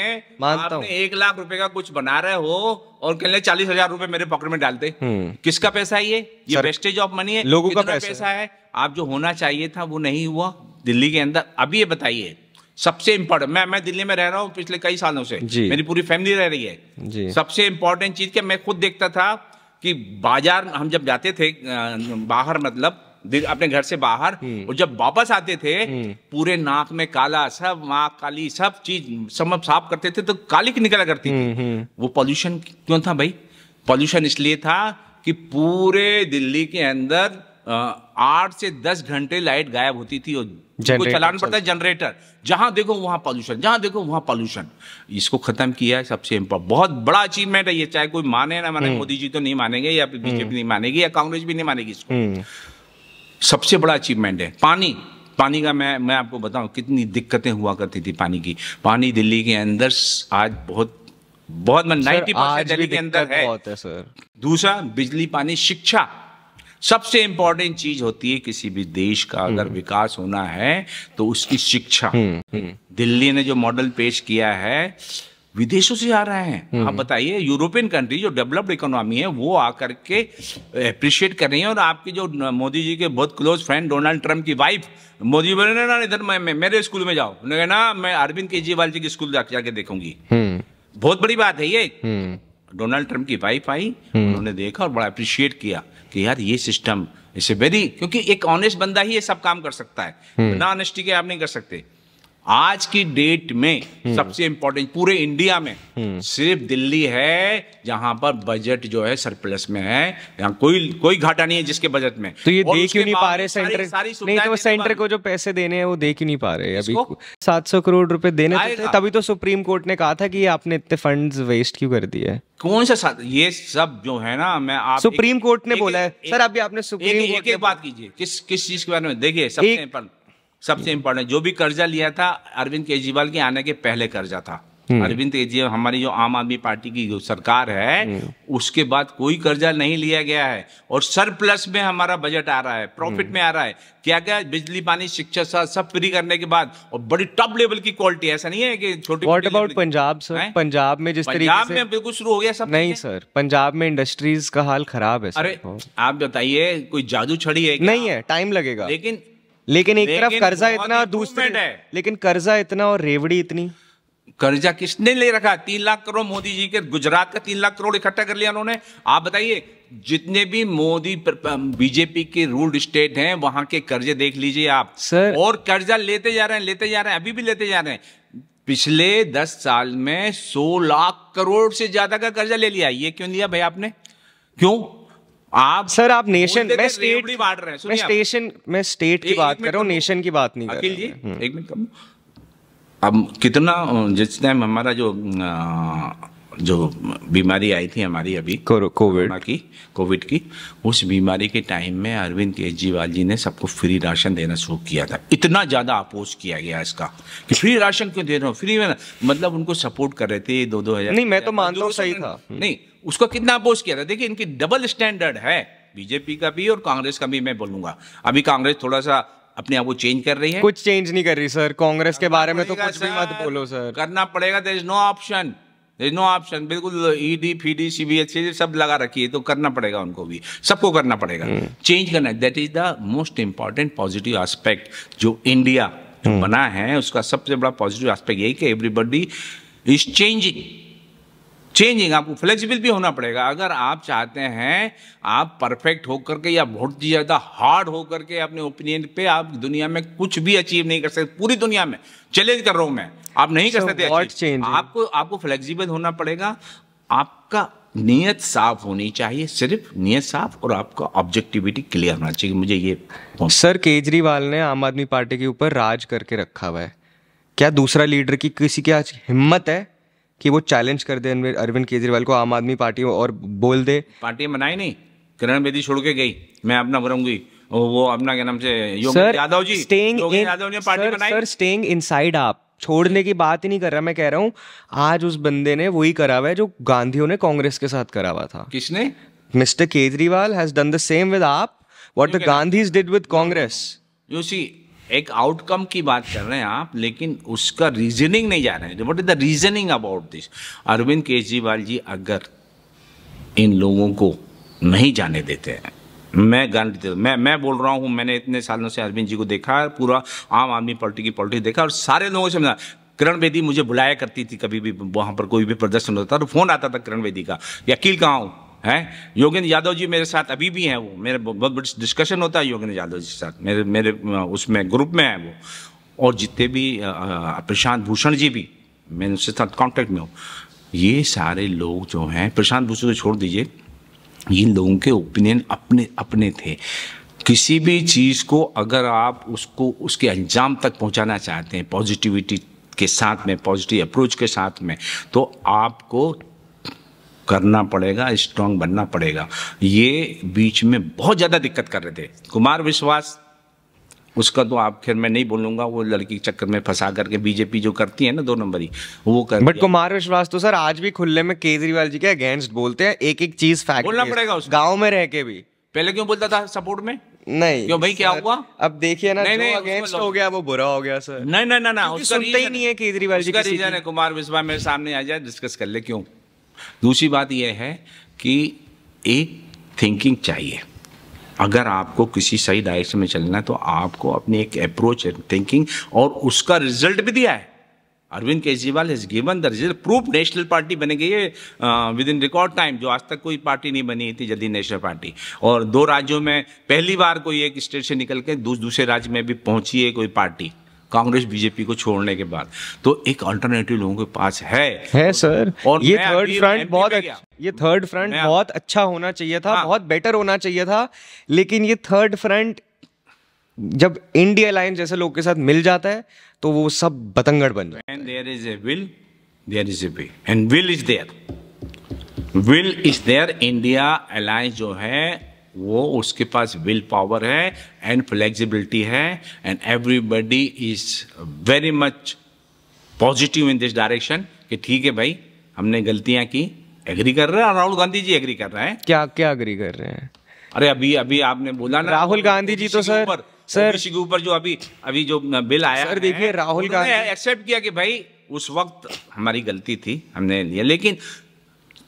1 लाख रुपए का कुछ बना रहे हो और कह ले 40,000 रुपए मेरे पॉकेट में डालते। किसका पैसा है ये वेस्टेज ऑफ मनी है, लोगों का पैसा है। आप जो होना चाहिए था वो नहीं हुआ दिल्ली के अंदर। अभी ये बताइए, सबसे इंपॉर्टेंट, मैं दिल्ली में रह रहा हूँ पिछले कई सालों से, मेरी पूरी फैमिली रह रही है। सबसे इंपॉर्टेंट चीज क्या, मैं खुद देखता था कि बाजार हम जब जाते थे बाहर, मतलब अपने घर से बाहर, और जब वापस आते थे पूरे नाक में काला, सब आँख काली, सब चीज सब साफ करते थे तो काली निकला करती थी। वो पॉल्यूशन क्यों था भाई? पॉल्यूशन इसलिए था कि पूरे दिल्ली के अंदर 8 से 10 घंटे लाइट गायब होती थी और चलाना पड़ता है जनरेटर। जहां देखो वहां पॉल्यूशन, जहां देखो वहां पॉल्यूशन। इसको खत्म किया है, सबसे इम्पोर्टेंट, बहुत बड़ा अचीवमेंट है ये। चाहे कोई माने ना माने, मोदी जी तो नहीं मानेंगे, या बीजेपी नहीं मानेगी, या कांग्रेस भी नहीं मानेगी इसको। सबसे बड़ा अचीवमेंट है। पानी का मैं आपको बताऊं कितनी दिक्कतें हुआ करती थी पानी की। पानी दिल्ली के अंदर आज बहुत 90% दिल्ली के अंदर है सर। दूसरा बिजली, पानी, शिक्षा सबसे इंपॉर्टेंट चीज होती है किसी भी देश का अगर विकास होना है तो उसकी शिक्षा। दिल्ली ने जो मॉडल पेश किया है विदेशों से आ रहे हैं। आप बताइए, यूरोपियन कंट्री जो डेवलप्ड इकोनॉमी है वो आकर के अप्रिशिएट कर रही है। और आपके जो मोदी जी के बहुत क्लोज फ्रेंड डोनाल्ड ट्रंप की वाइफ, मोदी बोले ना इधर मेरे स्कूल में जाओ, उन्होंने कहा ना मैं अरविंद केजरीवाल जी के स्कूल जाके देखूंगी। बहुत बड़ी बात है ये। डोनाल्ड ट्रंप की वाइफ आई, उन्होंने देखा और बड़ा अप्रिशिएट किया कि यार ये सिस्टम इसे वेरी, क्योंकि एक ऑनेस्ट बंदा ही ये सब काम कर सकता है, बिना ऑनेस्टी के आप नहीं कर सकते। आज की डेट में सबसे इंपॉर्टेंट पूरे इंडिया में सिर्फ दिल्ली है जहां पर बजट जो है सरप्लस में है, यहाँ कोई घाटा नहीं है जिसके बजट में। तो ये दे क्यों नहीं पा रहे सेंटर? नहीं तो सेंटर को जो पैसे देने हैं वो दे क्यों नहीं पा रहे? अभी 700 करोड़ रुपए देने थे, तभी तो सुप्रीम कोर्ट ने कहा था कि आपने इतने फंड्स वेस्ट क्यों कर दिए। कौन सा ये सब जो है ना, मैं आप सुप्रीम कोर्ट ने बोला है सर। अभी आपने सुप्रीम कोर्ट एक बात कीजिए, किस चीज के बारे में देखिए। सबसे इंपॉर्टेंट जो भी कर्जा लिया था अरविंद केजरीवाल के आने के पहले कर्जा था। अरविंद केजरीवाल हमारी जो आम आदमी पार्टी की जो सरकार है उसके बाद कोई कर्जा नहीं लिया गया है और सरप्लस में हमारा बजट आ रहा है, प्रॉफिट में आ रहा है। क्या क्या बिजली, पानी, शिक्षा सब फ्री करने के बाद और बड़ी टॉप लेवल की क्वालिटी। ऐसा नहीं है कि छोटी। What about Punjab sir? Punjab में जिस तरीके से पंजाब में बिल्कुल शुरू हो गया सब। नहीं सर, पंजाब में इंडस्ट्रीज का हाल खराब है। अरे आप बताइए, कोई जादू छड़ी है? नहीं है, टाइम लगेगा। लेकिन एक तरफ कर्जा इतना, दूसरी लेकिन कर्जा इतना और रेवड़ी इतनी। कर्जा किसने ले रखा? 3 लाख करोड़ मोदी जी के, गुजरात का 3 लाख करोड़ इकट्ठा कर लिया उन्होंने। आप बताइए जितने भी मोदी बीजेपी के रूल्ड स्टेट हैं वहां के कर्जे देख लीजिए आप सर। और कर्जा लेते जा रहे हैं, अभी भी लेते जा रहे हैं। पिछले 10 साल में 100 लाख करोड़ से ज्यादा का कर्जा ले लिया। ये क्यों लिया भाई आपने? क्यों? आप सर आप नेशन, मैं स्टेट बांट रहे हैं। मैं स्टेट की बात कर रहा हूँ, नेशन की बात नहीं कर रहा हूँ। एक मिनट। अब कितना जिस टाइम हमारा जो बीमारी आई थी हमारी अभी कोविड की, उस बीमारी के टाइम में अरविंद केजरीवाल जी ने सबको फ्री राशन देना शुरू किया था। इतना ज्यादा अपोज किया गया इसका कि फ्री राशन क्यों दे रहे हो, फ्री में मतलब उनको सपोर्ट कर रहे थे 2-2 हज़ार। नहीं मैं तो मानता हूँ सही था। नहीं उसको कितना अपोज किया था। देखिए इनकी डबल स्टैंडर्ड है, बीजेपी का भी और कांग्रेस का भी। मैं बोलूंगा अभी कांग्रेस थोड़ा सा अपने आप को चेंज कर रही है। कुछ चेंज नहीं कर रही सर, कांग्रेस के बारे में तो कुछ भी मत बोलो सर। करना पड़ेगा, देयर इज नो ऑप्शन। बिल्कुल ईडी फीडी सीबीएसई सब लगा रखी है तो करना पड़ेगा उनको भी, सबको करना पड़ेगा, चेंज करना। That is the most important positive aspect जो इंडिया बना है, उसका सबसे बड़ा पॉजिटिव एस्पेक्ट यही कि एवरीबॉडी इज चेंजिंग। आपको फ्लेक्सिबल भी होना पड़ेगा। अगर आप चाहते हैं आप परफेक्ट होकर के या बहुत ज्यादा हार्ड होकर के अपने ओपिनियन पे आप दुनिया में कुछ भी अचीव नहीं कर सकते। पूरी दुनिया में चैलेंज कर रहा हूं मैं, आप नहीं कर सकते। आपको फ्लेक्सिबल होना पड़ेगा। आपका नियत साफ होनी चाहिए, सिर्फ नियत साफ, और आपका ऑब्जेक्टिविटी क्लियर होना चाहिए। मुझे ये सर केजरीवाल ने आम आदमी पार्टी के ऊपर राज करके रखा हुआ है, क्या दूसरा लीडर की किसी की आज हिम्मत है कि वो चैलेंज कर दे अरविंद केजरीवाल को, आम आदमी पार्टी और बोल दे? पार्टी बनाई नहीं, किरण बेदी छोड़ के गई, मैं अपना बनूंगी, वो अपना क्या नाम से योगेंद्र यादव जी, योगेंद्र यादव ने पार्टी बनाई। सर स्टेइंग इनसाइड, आप छोड़ने की बात ही नहीं कर रहा। मैं कह रहा हूँ आज उस बंदे ने वही करा हुआ है जो गांधियों ने कांग्रेस के साथ करा हुआ था। किसने? Mister Kejriwal has done the same with AAP what the Gandhis did with Congress. You see, एक आउटकम की बात कर रहे हैं आप, लेकिन उसका रीजनिंग नहीं जा रहे हैं। What is the reasoning about this? Arvind Kejriwal ji अगर इन लोगों को नहीं जाने देते हैं, मैं गारंटी देता हूं, मैं बोल रहा हूं, मैंने इतने सालों से अरविंद जी को देखा, पूरा आम आदमी पार्टी की पॉलिटिक्स देखा और सारे लोगों से मिला। किरण बेदी मुझे बुलाया करती थी, कभी भी वहां पर कोई भी प्रदर्शन होता था तो फोन आता था किरण बेदी का, वकील कहाँ हूँ है। योगेंद्र यादव जी मेरे साथ अभी भी हैं, वो मेरे बहुत बड़ी डिस्कशन होता है योगेंद्र यादव जी के साथ, मेरे उसमें ग्रुप में है वो, और जितने भी प्रशांत भूषण जी भी, मैं उसके साथ कांटेक्ट में हूँ। ये सारे लोग जो हैं, प्रशांत भूषण को छोड़ दीजिए, इन लोगों के ओपिनियन अपने अपने थे। किसी भी चीज़ को अगर आप उसको उसके अंजाम तक पहुंचाना चाहते हैं पॉजिटिविटी के साथ में, पॉजिटिव अप्रोच के साथ में, तो आपको करना पड़ेगा, स्ट्रांग बनना पड़ेगा। ये बीच में बहुत ज़्यादा दिक्कत कर रहे थे। कुमार विश्वास उसका तो आप खैर मैं नहीं बोलूंगा, वो लड़की के चक्कर में फंसा करके बीजेपी जो करती है ना 2 नंबरी वो कर। बट कुमार विश्वास तो सर आज भी खुले में केजरीवाल जी के अगेंस्ट बोलते हैं, एक एक चीज फैक्ट बोलना पड़ेगा उसको, गांव में रह के भी। पहले क्यों बोलता था सपोर्ट में? नहीं क्यों भाई, क्या हुआ? अब देखिए ना, जो अगेंस्ट हो गया वो बुरा हो गया सर। नहीं नहीं नहीं, उसका सुनते ही नहीं है केजरीवाल जी। उसका रीजन है कुमार विश्वास मेरे सामने आ जाए, डिस्कस कर ले क्यों। दूसरी बात यह है कि एक थिंकिंग चाहिए। अगर आपको किसी सही डायरेक्शन में चलना है तो आपको अपनी एक अप्रोच है, थिंकिंग, और उसका रिजल्ट भी दिया है। Arvind Kejriwal has given the result, proof national party बनेगी ये विद इन रिकॉर्ड टाइम, जो आज तक कोई पार्टी नहीं बनी थी जल्दी नेशनल पार्टी। और 2 राज्यों में पहली बार कोई एक स्टेट से निकल के दूसरे राज्य में भी पहुंची है कोई पार्टी, कांग्रेस बीजेपी को छोड़ने के बाद। तो एक अल्टरनेटिव लोगों के पास है सर। और ये थर्ड फ्रंट बहुत अच्छा होना चाहिए था, बहुत बेटर होना चाहिए था, लेकिन ये थर्ड फ्रंट जब इंडिया अलायंस जैसे लोग के साथ मिल जाता है तो वो सब बतंगड़ बन जाता है। And there is a will, there is a way, and will is there. Will is there. India alliance जो है वो उसके पास विल पावर है एंड फ्लेक्सिबिलिटी है, and everybody is very much positive in this direction कि ठीक है भाई हमने गलतियां की, एग्री कर रहे हैं। राहुल गांधी जी एग्री कर रहे हैं। क्या क्या एग्री कर रहे हैं? अरे अभी आपने बोला ना, राहुल गांधी जी तो सर के ऊपर जो अभी जो बिल आया सर, देखिए राहुल गांधी एक्सेप्ट किया कि भाई उस वक्त हमारी गलती थी, हमने लिया, लेकिन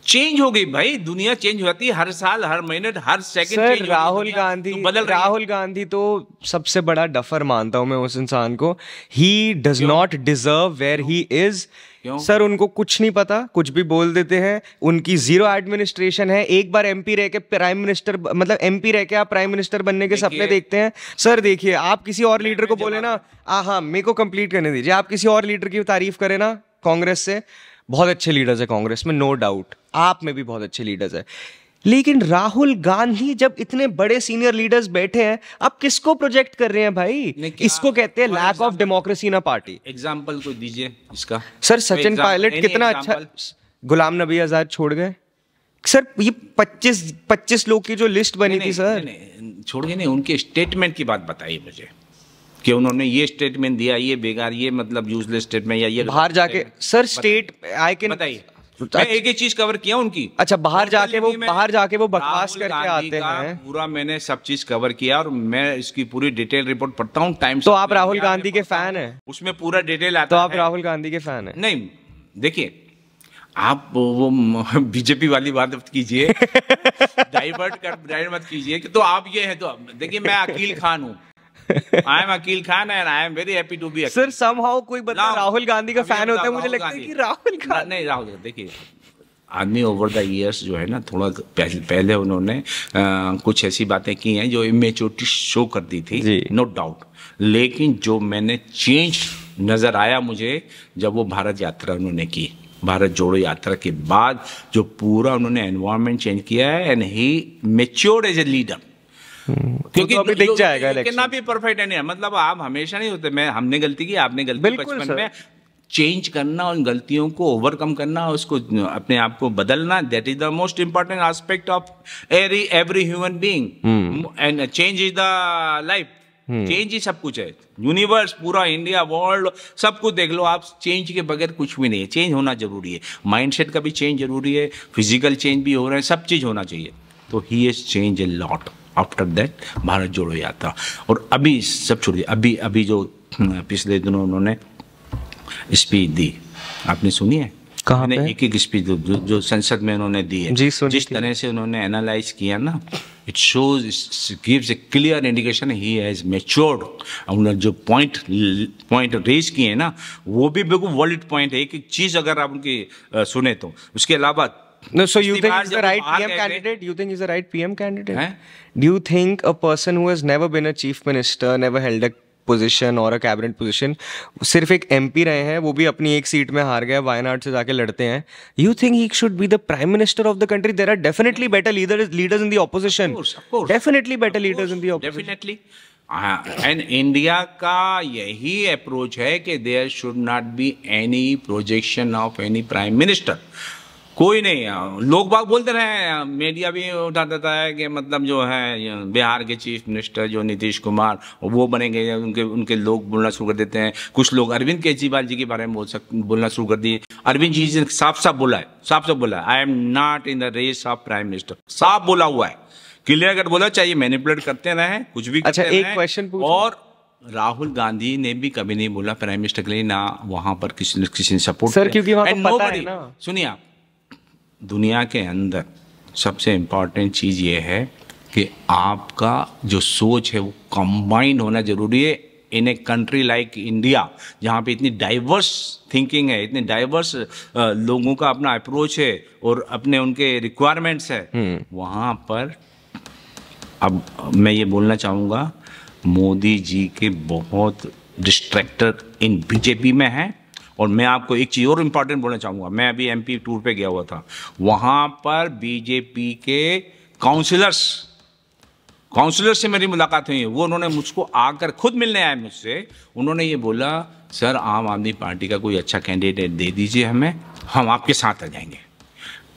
चेंज हो गई भाई, दुनिया चेंज होती है हर साल, हर महीने, हर सेकंड। सर राहुल गांधी तो सबसे बड़ा डफर मानता हूं मैं उस इंसान को। He does not deserve where he is. Sir उनको कुछ नहीं पता, कुछ भी बोल देते हैं। उनकी जीरो एडमिनिस्ट्रेशन है। एक बार एमपी रह के प्राइम मिनिस्टर, मतलब एमपी रह के आप प्राइम मिनिस्टर बनने के सपने देखते हैं। सर देखिए, आप किसी और लीडर को बोले ना, हाँ मेरे को कंप्लीट करने दीजिए, आप किसी और लीडर की तारीफ करें ना कांग्रेस से, बहुत अच्छे लीडर्स है कांग्रेस में, नो डाउट, आप में भी बहुत अच्छे लीडर्स है, लेकिन राहुल गांधी जब इतने बड़े सीनियर लीडर्स बैठे हैं, आप किसको प्रोजेक्ट कर रहे हैं भाई? इसको कहते हैं lack of democracy in a party. Example कोई दीजिए इसका। सर सचिन पायलट कितना अच्छा, गुलाम नबी आजाद छोड़ गए सर। ये 25 लोग की जो लिस्ट बनी थी सर, छोड़ गए नहीं, उनके स्टेटमेंट की बात बताइए मुझे कि उन्होंने ये स्टेटमेंट दिया, ये बेकार, ये मतलब यूजलेस स्टेटमेंट, या ये बाहर जाके सर स्टेट आई कैन बताइए। मैं एक चीज कवर किया उनकी। अच्छा, बाहर जाके वो बकवास करके आते हैं। पूरा मैंने सब चीज कवर किया और मैं इसकी पूरी डिटेल रिपोर्ट पढ़ता हूँ टाइम्स। तो आप राहुल गांधी के फैन हैं? उसमें पूरा डिटेल आता है। तो आप राहुल गांधी के फैन हैं? नहीं, देखिए आप वो बीजेपी वाली बात मत कीजिए, डाइवर्ट मत कीजिए कि तो आप ये है। तो देखिए मैं अकील खान हूँ, I am Akeel Khan and I am very happy to be। Sir somehow कोई बंदा राहुल गांधी का फैन होता है, मुझे लगता है कि राहुल गांधी नहीं। राहुल देखिए, आदमी ओवर द इयर्स जो है ना, थोड़ा पहले उन्होंने कुछ ऐसी बातें की हैं जो इमेच्योरिटी शो करती थी, नो डाउट, लेकिन जो मैंने चेंज नजर आया मुझे जब वो भारत यात्रा उन्होंने की, भारत जोड़ो यात्रा के बाद जो पूरा उन्होंने एनवायरनमेंट चेंज किया है, and he matured as a leader. क्योंकि तो अभी दिख जाएगा कितना भी परफेक्ट नहीं है, मतलब आप हमेशा नहीं होते, हमने गलती की, आपने गलती, बचपन में चेंज करना, उन गलतियों को ओवरकम करना, उसको अपने आप को बदलना, that is the most important aspect of every human being, and change is the life. Change ही सब कुछ है, यूनिवर्स, पूरा इंडिया, वर्ल्ड, सब कुछ देख लो आप, चेंज के बगैर कुछ भी नहीं है। चेंज होना जरूरी है, माइंडसेट का भी चेंज जरूरी है, फिजिकल चेंज भी हो रहा है, सब चीज होना चाहिए। तो he has change a lot after that Bharat जोड़ो यात्रा। और अभी सब छोड़िए, अभी जो पिछले दिनों उन्होंने स्पीच दी, आपने सुनी है? कहाँ पे? एक स्पीच जो संसद में उन्होंने दी है, जिस तरह से उन्होंने एनालाइज किया ना, it shows, gives A clear indication he has matured. उन्होंने जो पॉइंट रेज किए हैं ना, वो भी बिल्कुल वैलिड पॉइंट है। एक चीज अगर आप उनकी सुने तो उसके अलावा No, so you think he's the right PM candidate? You think he's the right PM candidate? Do you think a person who has never been a chief minister, never held a position or a cabinet position, सिर्फ एक MP रहे हैं, वो भी अपनी एक seat में हार गए, वायनाड से जाके लड़ते हैं, you think he should be the prime minister of the country? There are definitely better leaders in the opposition. Of course. Definitely better leaders in the opposition. Definitely. And India का यही approach है कि there should not be any projection of any prime minister. कोई नहीं। लोग बाग बोलते रहे, media भी उठा देता है कि मतलब जो है बिहार के चीफ मिनिस्टर जो नीतीश कुमार वो बनेंगे, उनके लोग बोलना शुरू कर देते हैं। कुछ लोग अरविंद केजरीवाल जी के बारे में बोलना शुरू कर दिए। अरविंद जी ने साफ साफ बोला है, I am not in the race of prime minister, साफ बोला हुआ है, क्लियर कट बोला। चाहिए मैनिपुलेट करते रहे, कुछ भी करते रहे। एक क्वेश्चन पूछो। और राहुल गांधी ने भी कभी नहीं बोला प्राइम मिनिस्टर के लिए, ना वहां पर किसी ने सपोर्ट सर, क्योंकि वहां तो पता है ना। सुनिए आप, दुनिया के अंदर सबसे इम्पॉर्टेंट चीज़ ये है कि आपका जो सोच है वो कंबाइन होना जरूरी है। इन ए कंट्री लाइक इंडिया, जहाँ पे इतनी डाइवर्स थिंकिंग है, इतने डाइवर्स लोगों का अपना अप्रोच है और अपने उनके रिक्वायरमेंट्स है, वहाँ पर अब मैं ये बोलना चाहूँगा, मोदी जी के बहुत डिस्ट्रैक्टर इन बीजेपी में हैं। और मैं आपको एक चीज़ और इम्पॉर्टेंट बोलना चाहूँगा, मैं अभी एमपी टूर पे गया हुआ था, वहाँ पर बीजेपी के काउंसिलर्स से मेरी मुलाकात हुई है। वो उन्होंने मुझको आकर खुद मिलने आए मुझसे, उन्होंने ये बोला, सर आम आदमी पार्टी का कोई अच्छा कैंडिडेट दे दीजिए हमें, हम आपके साथ आ जाएंगे।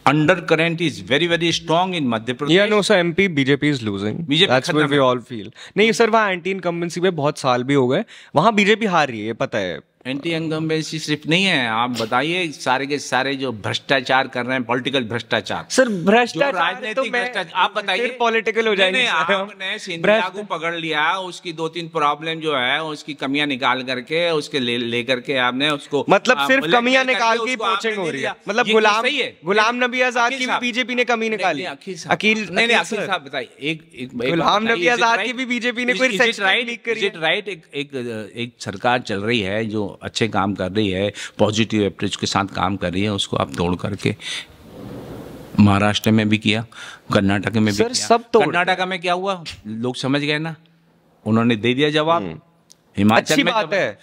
Under current is very very strong in Madhya Pradesh. Yeah, no, sir, MP BJP is losing. That's what we all feel. नहीं सर, वहाँ एंटी इनकम्बेंसी पे बहुत साल भी हो गए, वहाँ बीजेपी हार रही है, पता है। एंटी इनकम्बेंसी सिर्फ नहीं है, आप बताइए सारे के सारे जो भ्रष्टाचार कर रहे हैं, पॉलिटिकल भ्रष्टाचार। सर भ्रष्टाचार, राजनीतिक भ्रष्टाचार, आप बताइए। पॉलिटिकल हो जाएंगे। आपने सिंधिया को पकड़ लिया, उसकी 2-3 प्रॉब्लम जो है उसकी कमियां निकाल करके उसके लेकर के आपने उसको, मतलब सिर्फ कमियां निकाल के पोचिंग हो रही है। मतलब गुलाम नबी आजाद की भी बीजेपी ने कमी निकाली। अकील साहब बताइए, गुलाम नबी आजाद की भी बीजेपी ने कोई राइट, एक सरकार चल रही है जो अच्छे काम कर रही है, पॉजिटिव अप्रोच के साथ काम कर रही है, उसको आप तोड़ करके महाराष्ट्र में भी किया, कर्नाटक में भी किया। सब कर्नाटक में क्या हुआ, लोग समझ गए ना, उन्होंने दे दिया जवाब। हिमाचल में बात है,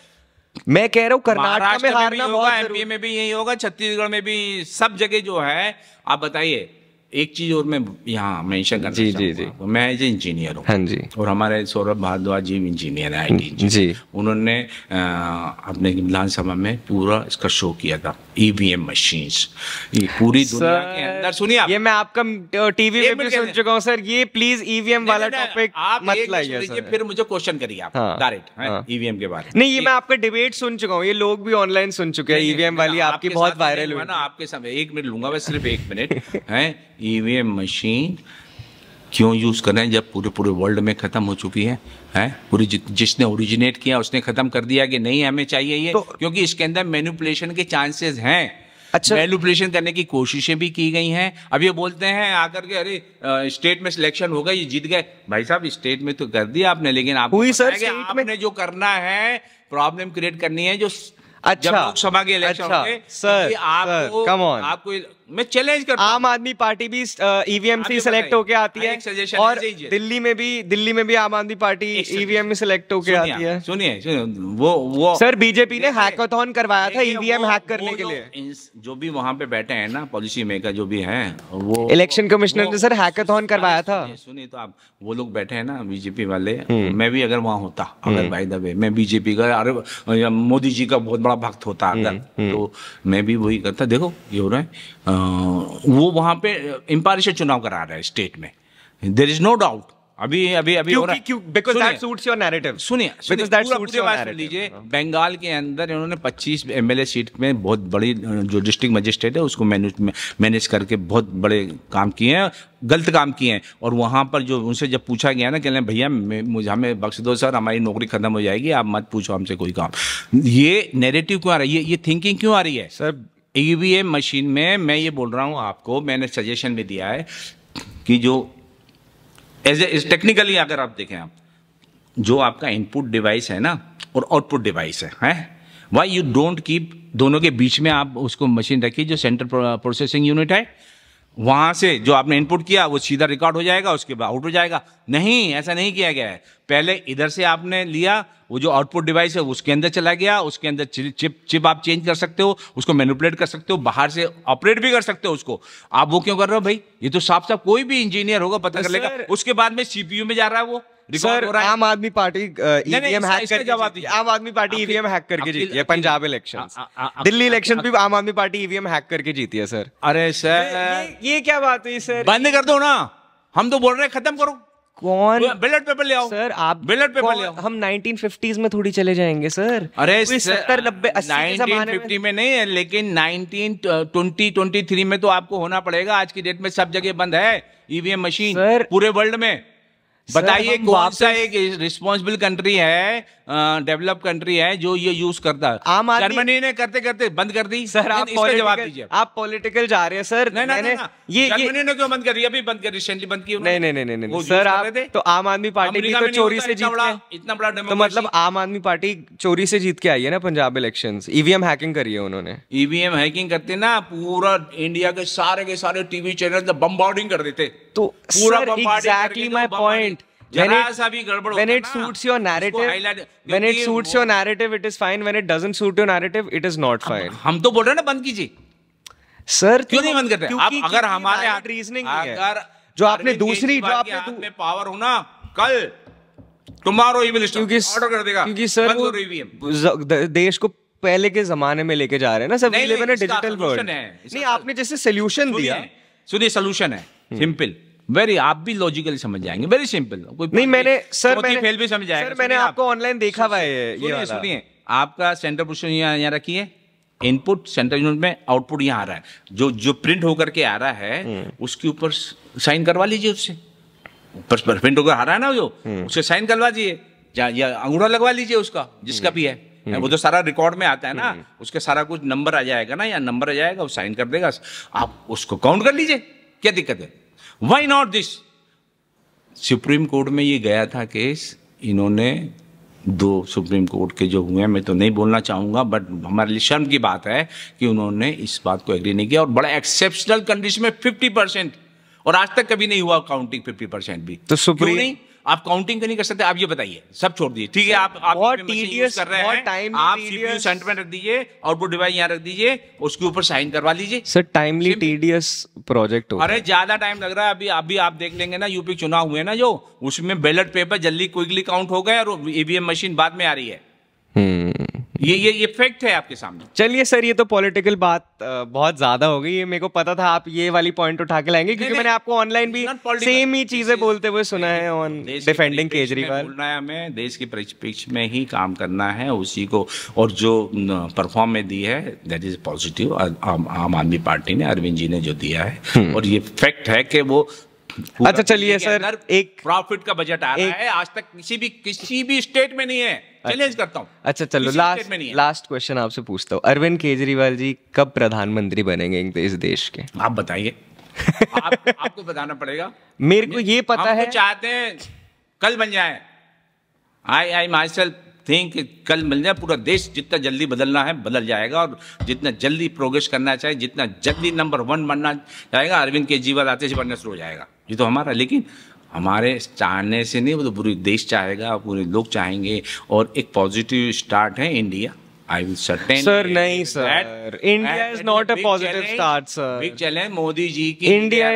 मैं कह रहा हूँ कर्नाटक में हारना बहुत, एमपी में भी यही होगा, छत्तीसगढ़ में भी, सब जगह जो है। आप बताइए, एक चीज और मैं यहाँ मेंशन करना चाहूँगा, मैं एज इंजीनियर हूँ। हाँ जी। और हमारे सौरभ भारद्वाज जी इंजीनियर है, IT जी। उन्होंने अपने विधानसभा में पूरा इसका शो किया था, EVM मशीन्स, ये पूरी दुनिया के अंदर। सुनिए, ये मैं आपका टीवी में भी सुन चुका हूँ सर, ये प्लीज EVM वाला टॉपिक मत लाइए सर। फिर मुझे क्वेश्चन करिए आप डायरेक्ट EVM के बारे में। नहीं, ये मैं आपका डिबेट सुन चुका हूँ, ये लोग भी ऑनलाइन सुन चुके हैं, EVM वाली आपकी बहुत वायरल हुई ना। आपके सामने 1 मिनट लूंगा, बस सिर्फ 1 मिनट है। EVM मशीन क्यों यूज कर रहे हैं जब पूरे वर्ल्ड में खत्म हो चुकी है पूरी, जिसने ओरिजिनेट किया उसने खत्म कर दिया कि नहीं हमें चाहिए ये, क्योंकि इसके अंदर मैनिपुलेशन के चांसेस हैं। अच्छा, मैनिपुलेशन करने की कोशिशें भी की गई हैं। अब ये बोलते हैं आकर के, अरे स्टेट में सिलेक्शन होगा, ये जीत गए। भाई साहब, स्टेट में तो कर दिया आपने, लेकिन आपने जो करना है, प्रॉब्लम क्रिएट करनी है, जो जब लोकसभा के इलेक्शन होंगे, सर आपको मैं चैलेंज करता हूं, आम आदमी पार्टी भी EVM से सिलेक्ट होके आती है, और दिल्ली में भी आम आदमी पार्टी EVM में सिलेक्ट होके आती है। सुनिए वो सर, बीजेपी ने हैकाथॉन करवाया था EVM हैक करने के लिए। जो भी वहां पे बैठे हैं ना, पॉलिसी मेकर जो भी हैं, वो इलेक्शन कमिश्नर ने सर हैकाथॉन करवाया था। सुनिए, तो आप वो लोग बैठे हैं ना बीजेपी वाले, मैं भी अगर वहां होता, अगर बाय द वे मैं बीजेपी का, अरे मोदी जी का बहुत बड़ा भक्त होता अगर, तो मैं भी वही करता। देखो ये हो रहा है, वो वहां पे इम्पार्शियल चुनाव करा रहा है स्टेट में, देयर इज नो डाउट। अभी हो रहा है, because that suits your narrative. सुनिए, लीजिए, बंगाल के अंदर इन्होंने 25 MLA सीट में बहुत बड़ी, जो डिस्ट्रिक्ट मजिस्ट्रेट है उसको मैनेज करके बहुत बड़े काम किए हैं, गलत काम किए हैं। और वहां पर जो उनसे जब पूछा गया ना, कह रहे भैया मुझे हमें बख्श दो सर, हमारी नौकरी खत्म हो जाएगी, आप मत पूछो हमसे कोई काम। ये नैरेटिव क्यों आ रहा है, ये थिंकिंग क्यों आ रही है सर? EVM मशीन में मैं ये बोल रहा हूँ आपको, मैंने सजेशन भी दिया है कि जो एज टेक्निकली अगर आप देखें, आप जो आपका इनपुट डिवाइस है ना और आउटपुट डिवाइस है, वाई यू डोंट कीप दोनों के बीच में आप उसको मशीन रखिए, जो सेंट्रल प्रोसेसिंग यूनिट है, वहां से जो आपने इनपुट किया वो सीधा रिकॉर्ड हो जाएगा, उसके बाद आउट हो जाएगा। नहीं, ऐसा नहीं किया गया है। पहले इधर से आपने लिया, वो जो आउटपुट डिवाइस है उसके अंदर चला गया, उसके अंदर चिप आप चेंज कर सकते हो, उसको मैनिपुलेट कर सकते हो, बाहर से ऑपरेट भी कर सकते हो उसको। आप वो क्यों कर रहे हो भाई? ये तो साफ साफ कोई भी इंजीनियर होगा पता कर लेगा। उसके बाद में CPU में जा रहा है वो, सर आम आदमी पार्टी ईवीएम हैक करके, आम आदमी पार्टी ईवीएम हैक करके जीती है पंजाब इलेक्शंस, दिल्ली इलेक्शन भी आम आदमी पार्टी ईवीएम हैक करके जीती है सर। अरे सर ये क्या बात हुई सर? बंद कर दो ना, हम तो बोल रहे हैं खत्म करो। कौन बैलेट पेपर ले आओ सर? आप बैलेट पेपर ले आओ। हम 1950s में थोड़ी चले जाएंगे सर। अरे 70 90 80 के जमाने में 1950 में नहीं है, लेकिन 1923 में तो आपको होना पड़ेगा। आज की डेट में सब जगह बंद है ईवीएम मशीन पूरे वर्ल्ड में। बताइए कौन सा एक रिस्पॉन्सिबल कंट्री है, डेवलप कंट्री है जो ये यूज करता है? जर्मनी ने करते करते बंद कर दी। सर आप इसका जवाब दीजिए। आप पॉलिटिकल जा रहे हैं सर। मैंने ये जर्मनी ने क्यों बंद कर दिया? अभी बंद कर, रिसेंटली बंद की। नहीं सर, आप तो आम आदमी पार्टी भी तो चोरी से जीत के, इतना बड़ा तो मतलब आम आदमी पार्टी चोरी से जीत के आई है ना पंजाब इलेक्शंस। ईवीएम हैकिंग करी है उन्होंने। ईवीएम हैकिंग करते ना, पूरा इंडिया के सारे टीवी चैनल बम्बार्डिंग कर देते। तो पूरा exactly my point. When it suits your narrative, it is fine. When it doesn't suit your narrative, it is not fine. हम तो बोल रहे हैं ना बंद कीजिए सर। क्यों नहीं बंद करते? आप अगर हमारे रीजनिंग अगर जो आपने दूसरी जो आपने में पावर हो ना, कल टुमारो ही विल ऑर्डर कर देगा, क्योंकि सर देश को पहले के जमाने में लेके जा रहे हैं ना सर। डिजिटल वर्ल्ड नहीं, आपने जैसे सोल्यूशन दिया। सुनिए सोल्यूशन है सिंपल, वेरी, आप भी लॉजिकली समझ जाएंगे, वेरी सिंपल। नहीं मैंने फेल भी समझ जाएगा। सर मैंने आपको ऑनलाइन देखा हुआ है। ये सुनिए, आपका सेंटर पोजीशन यहाँ रखिए, इनपुट सेंटर यूनिट में, आउटपुट यहाँ आ रहा है। जो प्रिंट होकर के आ रहा है उसके ऊपर साइन करवा लीजिए, उससे ऊपर प्रिंट होकर आ रहा है ना जो, उससे साइन करवा दीजिए, या अंगूठा लगवा लीजिए उसका, जिसका भी है। वो तो सारा रिकॉर्ड में आता है ना, उसके सारा कुछ नंबर आ जाएगा ना, या नंबर आ जाएगा, वो साइन कर देगा, आप उसको काउंट कर लीजिए। क्या दिक्कत है? Why not this? Supreme court में ये गया था केस, इन्होंने 2 सुप्रीम कोर्ट के जो हुए हैं, मैं तो नहीं बोलना चाहूंगा, बट हमारे लिए शर्म की बात है कि उन्होंने इस बात को एग्री नहीं किया, और बड़ा एक्सेप्शनल कंडीशन में 50%, और आज तक कभी नहीं हुआ काउंटिंग 50% भी। तो सुप्रीम नहीं, आप काउंटिंग नहीं कर सकते? आप ये बताइए, सब छोड़ दीजिए, ठीक है, आप टीडीएस कर रहे हैं, आप सीपीयू सेंटर में रख दीजिए, आउटपुट डिवाइस यहाँ रख दीजिए, उसके ऊपर साइन करवा लीजिए। सर टाइमली टीडीएस प्रोजेक्ट होगा। अरे ज्यादा टाइम लग रहा है। अभी आप देख लेंगे ना, यूपी चुनाव हुए ना जो, उसमें बैलेट पेपर जल्दी क्विकली काउंट हो गए, और ईवीएम मशीन बाद में आ रही है। ये फैक्ट है आपके सामने। चलिए सर, ये तो पॉलिटिकल बात बहुत ज्यादा हो गई। मेरे को पता था आप ये वाली पॉइंट उठा के लाएंगे, क्योंकि मैंने आपको ऑनलाइन भी सेम ही चीजें बोलते हुए सुना है ऑन डिफेंडिंग केजरीवाल। बोलना है हमें, देश के परिप्रेक्ष्य में ही काम करना है उसी को, और जो परफॉर्म में दी है दैट इज पॉजिटिव। आम आदमी पार्टी ने, अरविंद जी ने जो दिया है, और ये फैक्ट है कि वो अच्छा चलिए सर, एक प्रॉफिट का बजट आ रहा है, आज तक किसी भी स्टेट में नहीं है। चैलेंज करता हूं। अच्छा चलो, लास्ट क्वेश्चन आपसे पूछता हूँ। अरविंद केजरीवाल जी कब प्रधानमंत्री बनेंगे इस देश के? आप बताइए। आपको बताना पड़ेगा। मेरे को ये पता है, चाहते हैं कल बन जाए। आई माई सेल्फ थिंक कल मिल जाए। पूरा देश जितना जल्दी बदलना है बदल जाएगा, और जितना जल्दी प्रोग्रेस करना चाहिए, जितना जल्दी नंबर 1 बनना चाहेगा, अरविंद केजरीवाल आते से बनना शुरू हो जाएगा। ये तो हमारा, लेकिन हमारे चाहने से नहीं, वो तो पूरी देश चाहेगा, पूरे लोग चाहेंगे, और एक पॉजिटिव स्टार्ट है India. I will certainly sir नहीं sir, India is not a positive start sir. Big challenge Modi ji की, India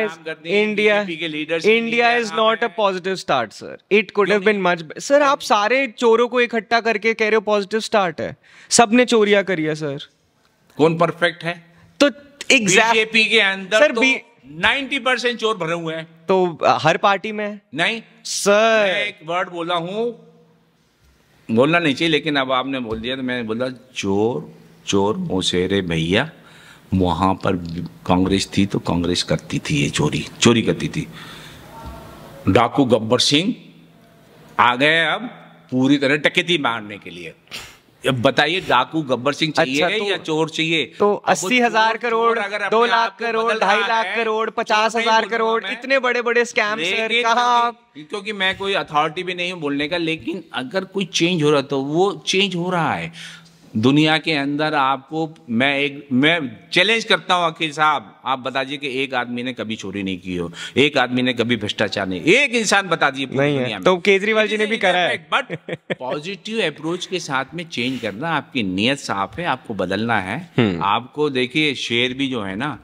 is not a positive start sir. It could have been much. Sir आप सारे चोरों को इकट्ठा करके कह रहे हो पॉजिटिव स्टार्ट है? सबने चोरियां करी है सर। कौन परफेक्ट है? तो बीजेपी के अंदर सर 90% चोर भरे हुए हैं। तो हर पार्टी में नहीं सर। मैं एक वर्ड बोला हूं, बोलना नहीं चाहिए, लेकिन अब आपने बोल दिया तो मैंने बोला, चोर मोसेरे भैया। वहां पर कांग्रेस थी तो कांग्रेस करती थी, ये चोरी करती थी। डाकू गब्बर सिंह आ गए अब पूरी तरह डकैती मारने के लिए। अब बताइए, डाकू गब्बर सिंह चाहिए अच्छा, या चोर चाहिए? तो 80,000 करोड़, 2 लाख करोड़, 2.5 लाख करोड़, 50,000 करोड़, इतने बड़े बड़े स्कैम सर, कहाँ? क्योंकि मैं कोई अथॉरिटी भी नहीं हूं बोलने का, लेकिन अगर कोई चेंज हो रहा तो वो चेंज हो रहा है दुनिया के अंदर। आपको मैं चैलेंज करता हूं अखिल साहब, आप बता दीजिए कि एक आदमी ने कभी चोरी नहीं की हो, एक आदमी ने कभी भ्रष्टाचार नहीं, एक इंसान बता दीजिए पूरी दुनिया में। तो केजरीवाल जी ने भी करा है। बट पॉजिटिव अप्रोच के साथ में चेंज करना, आपकी नीयत साफ है, आपको बदलना है। आपको देखिए, शेर भी जो है ना,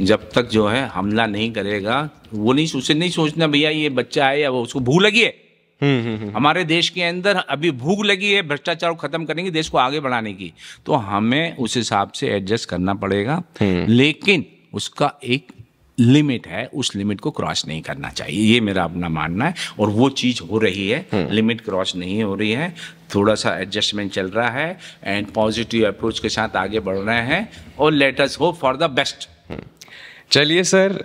जब तक जो है हमला नहीं करेगा, वो नहीं सोचना भैया ये बच्चा है या वो, उसको भूख लगी है, हमारे देश के अंदर अभी भूख लगी है भ्रष्टाचार को खत्म करने की, देश को आगे बढ़ाने की, तो हमें उस हिसाब से एडजस्ट करना पड़ेगा, लेकिन उसका एक लिमिट है, उस लिमिट को क्रॉस नहीं करना चाहिए, ये मेरा अपना मानना है। और वो चीज़ हो रही है, लिमिट क्रॉस नहीं हो रही है, थोड़ा सा एडजस्टमेंट चल रहा है एंड पॉजिटिव अप्रोच के साथ आगे बढ़ रहे हैं और let us hope for the best. चलिए सर,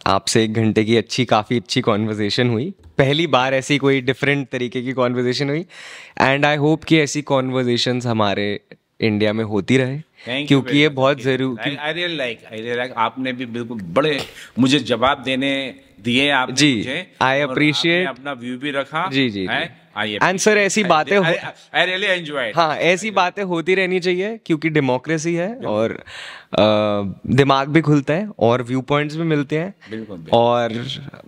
आपसे 1 घंटे की काफ़ी अच्छी कॉन्वर्जेसन हुई, पहली बार ऐसी कोई डिफरेंट तरीके की कॉन्वर्जेसन हुई, एंड आई होप कि ऐसी कॉन्वर्जेशंस हमारे इंडिया में होती रहे, क्योंकि ये बहुत जरूरी। आई रियली लाइक आपने भी बिल्कुल बड़े मुझे जवाब देने दिए आप जी, आई अप्रिशिएट, अपना व्यू भी रखा जी। एंड सर ऐसी बातें आई रियली एंजॉय, हाँ ऐसी बातें होती रहनी चाहिए, क्योंकि डेमोक्रेसी है और दिमाग भी खुलता है और व्यू पॉइंट्स भी मिलते हैं। बिल्कुल। और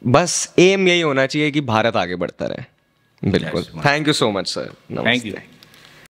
बस एम यही होना चाहिए कि भारत आगे बढ़ता रहे। बिल्कुल। Thank you so much sir. Thank you.